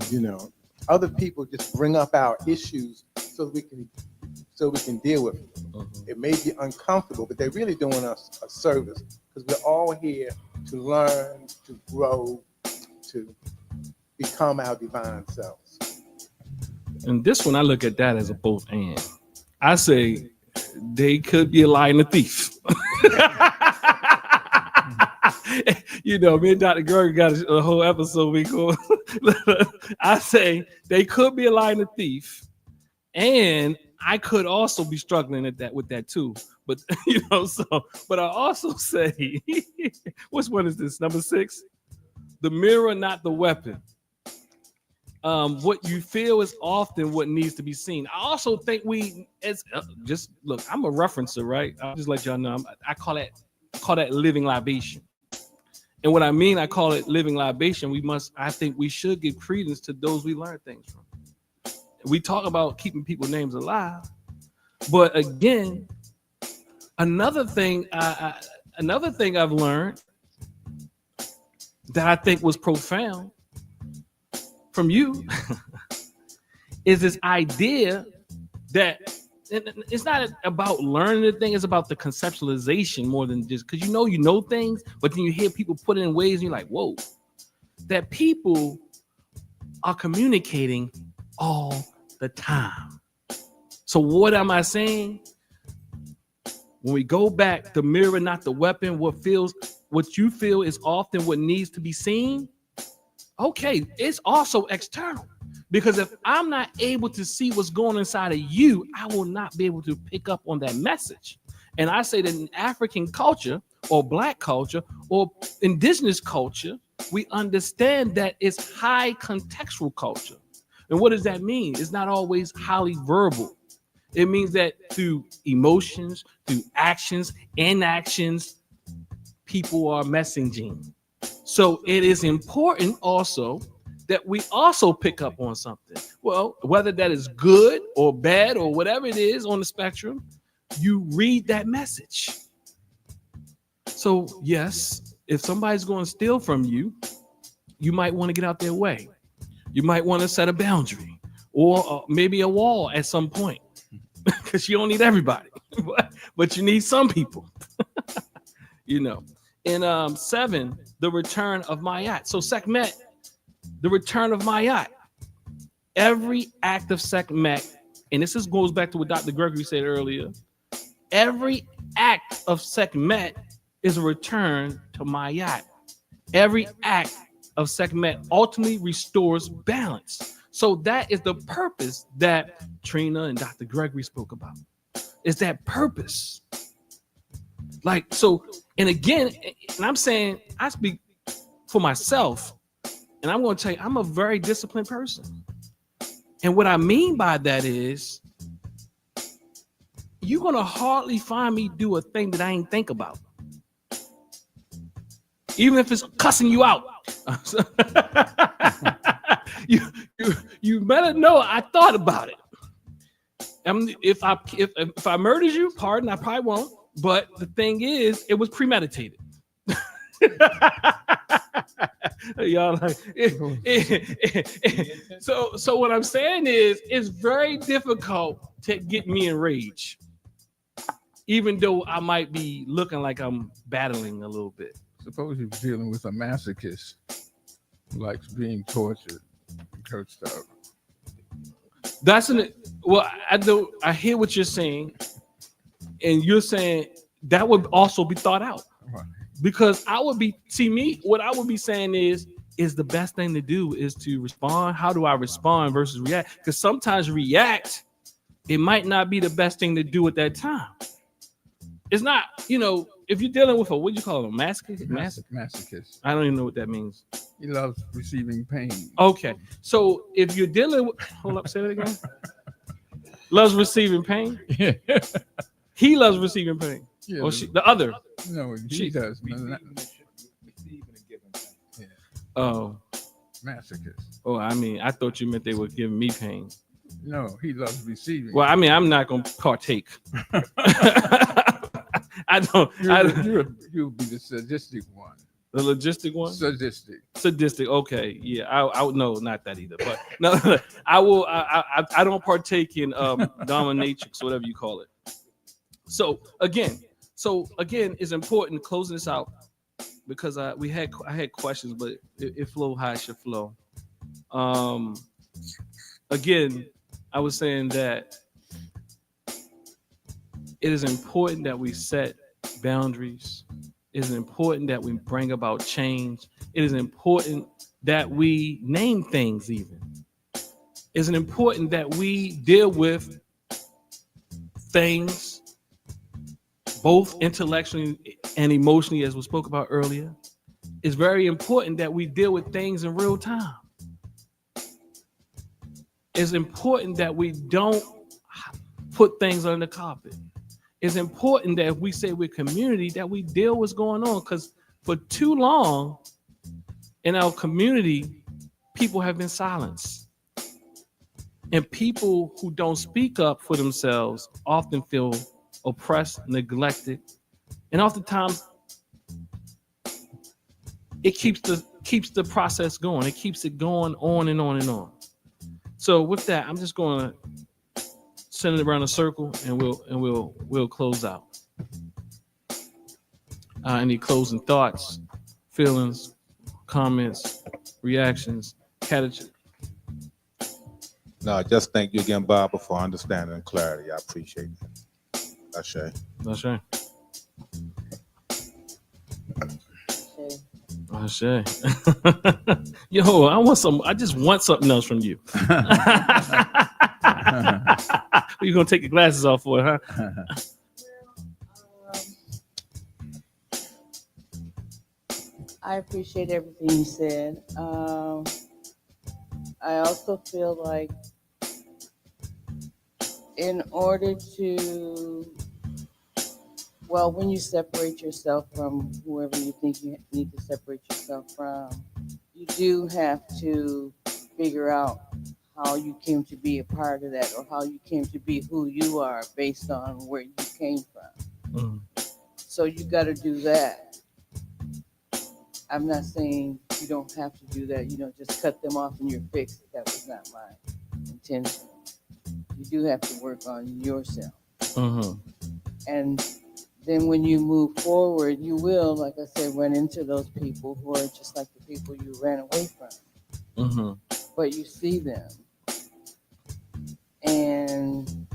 You know, other people just bring up our issues so we can deal with it. It may be uncomfortable, but they're really doing us a service because we're all here to learn, to grow, to become our divine selves. and this one I look at that as a both and. I say they could be a liar and a thief. You know, me and Dr. Gregory got a whole episode we go. I say they could be a liar and a thief, and I could also be struggling with that too. But you know, but I also say, which one is this? Number 6, the mirror, not the weapon. What you feel is often what needs to be seen. I also think just look. I'm a referencer, right? I'll just let y'all know. I call that living libation. And what I mean, I call it living libation. I think we should give credence to those we learn things from. We talk about keeping people's names alive, but again, another thing I've learned that I think was profound from you is this idea that it's not about learning the thing, it's about the conceptualization more than just because you know things, but then you hear people put it in ways and you're like, whoa, that people are communicating all the time. So what am I saying? When we go back, the mirror, not the weapon, what you feel is often what needs to be seen. Okay, it's also external. Because if I'm not able to see what's going on inside of you, I will not be able to pick up on that message. And I say that in African culture or Black culture or indigenous culture, we understand that it's high contextual culture. And what does that mean? It's not always highly verbal. It means that through emotions, through actions, inactions, people are messaging. So it is important also that we also pick up on something. Well, whether that is good or bad or whatever it is on the spectrum, you read that message. So yes, if somebody's going to steal from you, you might want to get out their way. You might want to set a boundary or maybe a wall at some point because you don't need everybody, but you need some people, you know. In 7, the return of Mayat. So Sekhmet, the return of Mayat. Every act of Sekhmet, and this goes back to what Dr. Gregory said earlier, every act of Sekhmet is a return to Mayat. Every act of Sekhmet ultimately restores balance. So that is the purpose that Trina and Dr. Gregory spoke about. Is that purpose. Like, so, and again, and I'm saying, I speak for myself, and I'm going to tell you, I'm a very disciplined person. And what I mean by that is, you're going to hardly find me do a thing that I ain't think about. Even if it's cussing you out. You better know I thought about it. If I murdered you, pardon, I probably won't. But the thing is, it was premeditated. Y'all like so what I'm saying is, it's very difficult to get me in rage, even though I might be looking like I'm battling a little bit. Suppose you're dealing with a masochist who likes being tortured and cursed out. I hear what you're saying, and you're saying that would also be thought out. Right. Because what I would be saying is the best thing to do is to respond. How do I respond versus react? Because sometimes react, it might not be the best thing to do at that time. It's not, if you're dealing with what do you call him? Masochist. I don't even know what that means. He loves receiving pain. Okay. So if you're dealing with, hold up, say that again. Loves receiving pain? Yeah. He loves receiving pain. Yeah, or the other? No, she does. Oh. masochist. Oh, I mean, I thought you meant they were giving me pain. No, he loves receiving. Well, I mean, I'm not gonna partake. I don't. You'll be the sadistic one. The logistic one. Sadistic. Okay. Yeah. I no, not that either. But no, I will. I don't partake in dominatrix, whatever you call it. So again, it's important closing this out because I had questions, but it flow how it should flow. Again, I was saying that it is important that we set boundaries. It is important that we bring about change. It is important that we name things even. It's important that we deal with things both intellectually and emotionally, as we spoke about earlier. It's very important that we deal with things in real time. It's important that we don't put things under the carpet. It's important that if we say we're community, that we deal with what's going on. Because for too long in our community, people have been silenced. And people who don't speak up for themselves often feel oppressed, neglected. And oftentimes, it keeps the process going. It keeps it going on and on and on. So with that, I'm just going to send it around a circle, and we'll close out. Any closing thoughts, feelings, comments, reactions, catechism? No, just thank you again, Barbara, for understanding and clarity. I appreciate it. That's right. Yo, I just want something else from you. You're gonna take your glasses off for it, huh? I appreciate everything you said. I also feel like in order to, well, when you separate yourself from whoever you think you need to separate yourself from, you do have to figure out how you came to be a part of that, or how you came to be who you are based on where you came from. So you got to do that. I'm not saying you don't have to do that. Just cut them off and you're fixed. That was not my intention. You do have to work on yourself. And then when you move forward, you will, like I said, run into those people who are just like the people you ran away from. But you see them. And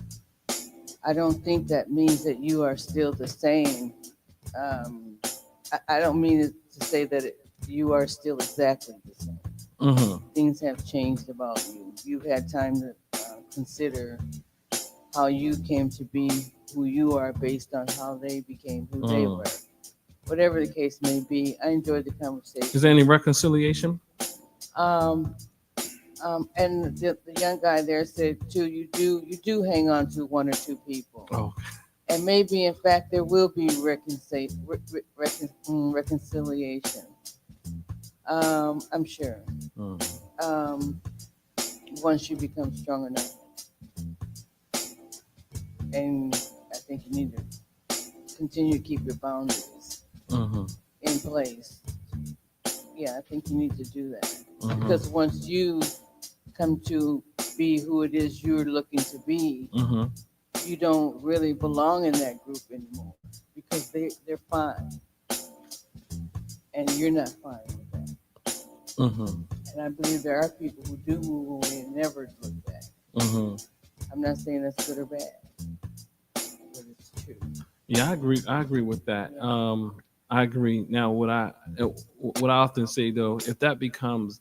I don't think that means that you are still the same. I don't mean to say that you are still exactly the same. Things have changed about you. You've had time to consider how you came to be who you are based on how they became who they were. Whatever the case may be, I enjoyed the conversation. Is there any reconciliation? And the young guy there said too, you do hang on to one or two people. And maybe in fact there will be reconciliation. I'm sure. Once you become strong enough. And I think you need to continue to keep your boundaries in place. Yeah, I think you need to do that. Because once you come to be who it is you're looking to be, you don't really belong in that group anymore because they're fine. And you're not fine with that. And I believe there are people who do move away and never look back. I'm not saying that's good or bad, but it's true. Yeah, I agree with that. I agree. Now, what I often say though, if that becomes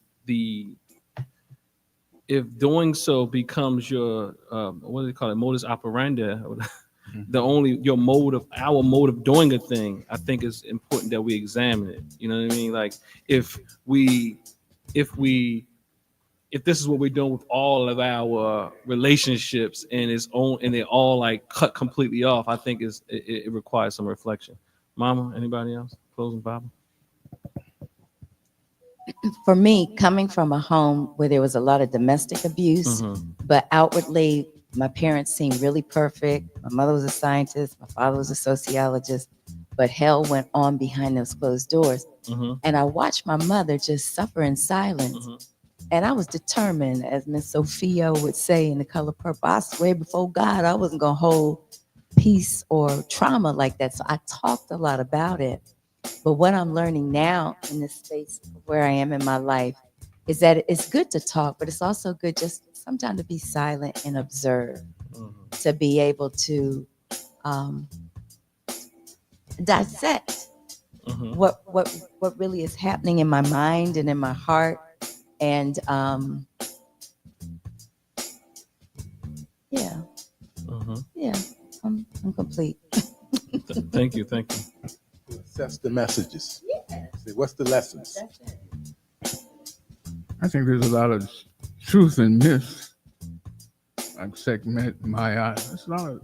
if doing so becomes your what do they call it, modus operandi, our mode of doing a thing, I think it's important that we examine it. You know what I mean? Like if this is what we're doing with all of our relationships and they're all like cut completely off, I think it requires some reflection. Mama, anybody else? Closing Bible? for me, coming from a home where there was a lot of domestic abuse, but outwardly, my parents seemed really perfect. My mother was a scientist, my father was a sociologist, but hell went on behind those closed doors. And I watched my mother just suffer in silence. And I was determined, as Miss Sophia would say in The Color Purple, I swear before God, I wasn't going to hold peace or trauma like that. So I talked a lot about it. But what I'm learning now in this space where I am in my life is that it's good to talk, but it's also good just sometimes to be silent and observe, to be able to dissect what really is happening in my mind and in my heart. And yeah, I'm complete. Thank you. Assess the messages. See, what's the lessons? I think there's a lot of truth in myths, like Sekhmet, Maya. It's not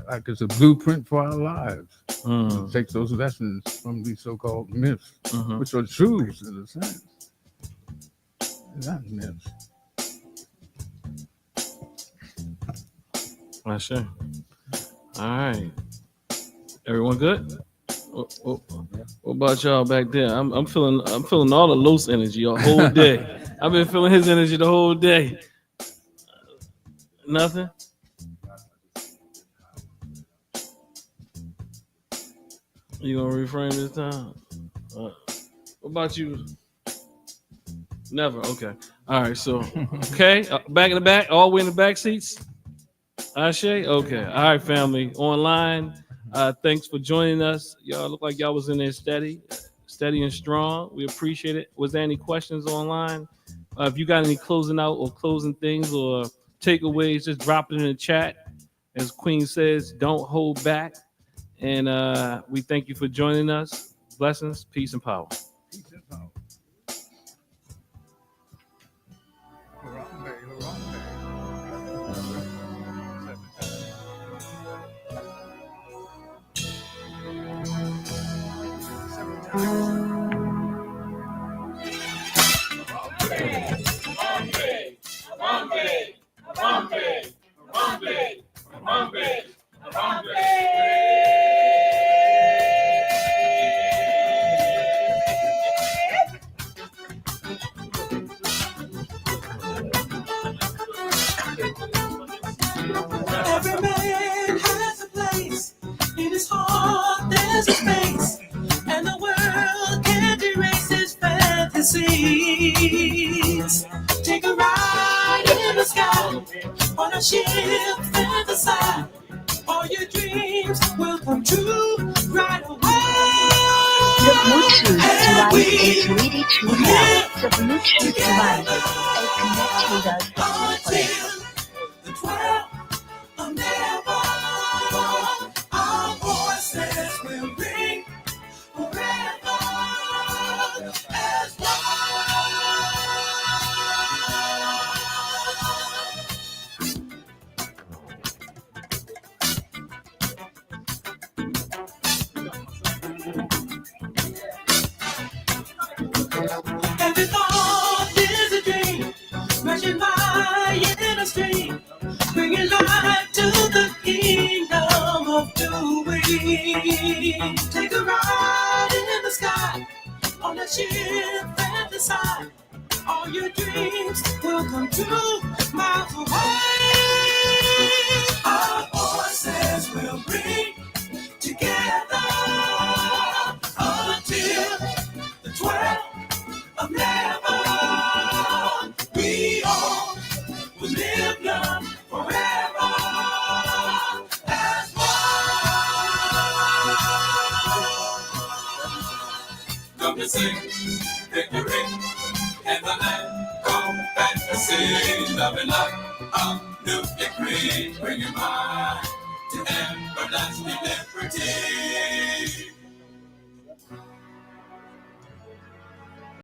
like it's a blueprint for our lives. It takes those lessons from these so-called myths, which are truths in a sense. They're not myths. Sure. All right. Everyone good? What about y'all back there? I'm feeling all the Los energy the whole day. I've been feeling his energy the whole day. Nothing? You gonna reframe this time? What about you? Never. Okay. All right. So, okay. Back in the back, all the way in the back seats. Ashe? Okay. All right, family. Online. Thanks for joining us. Y'all look like y'all was in there steady and strong. We appreciate it. Was there any questions online? If you got any closing out or closing things or takeaways, just drop it in the chat. As Queen says, don't hold back. And we thank you for joining us. Blessings, peace, and power. Every man has a place. In his heart there's a space. And the world can't erase his fantasies. Take a ride in the sky on a ship fantasize. All your dreams will come true right away. The Bluetooth device is ready to pair. The Bluetooth device is connected successfully. The 12 of never. Our voices will ring forever as one. Every thought is a dream, rushing by in a stream, bringing life to the kingdom of doing. Take a ride in the sky, on a ship fantasize. All your dreams will come true miles away. Our voices will bring together until the 12 of never. We all will live young forever as one. Come to sing victory in the land of fantasy, loving life, a new decree, bringing mind to everlasting liberty.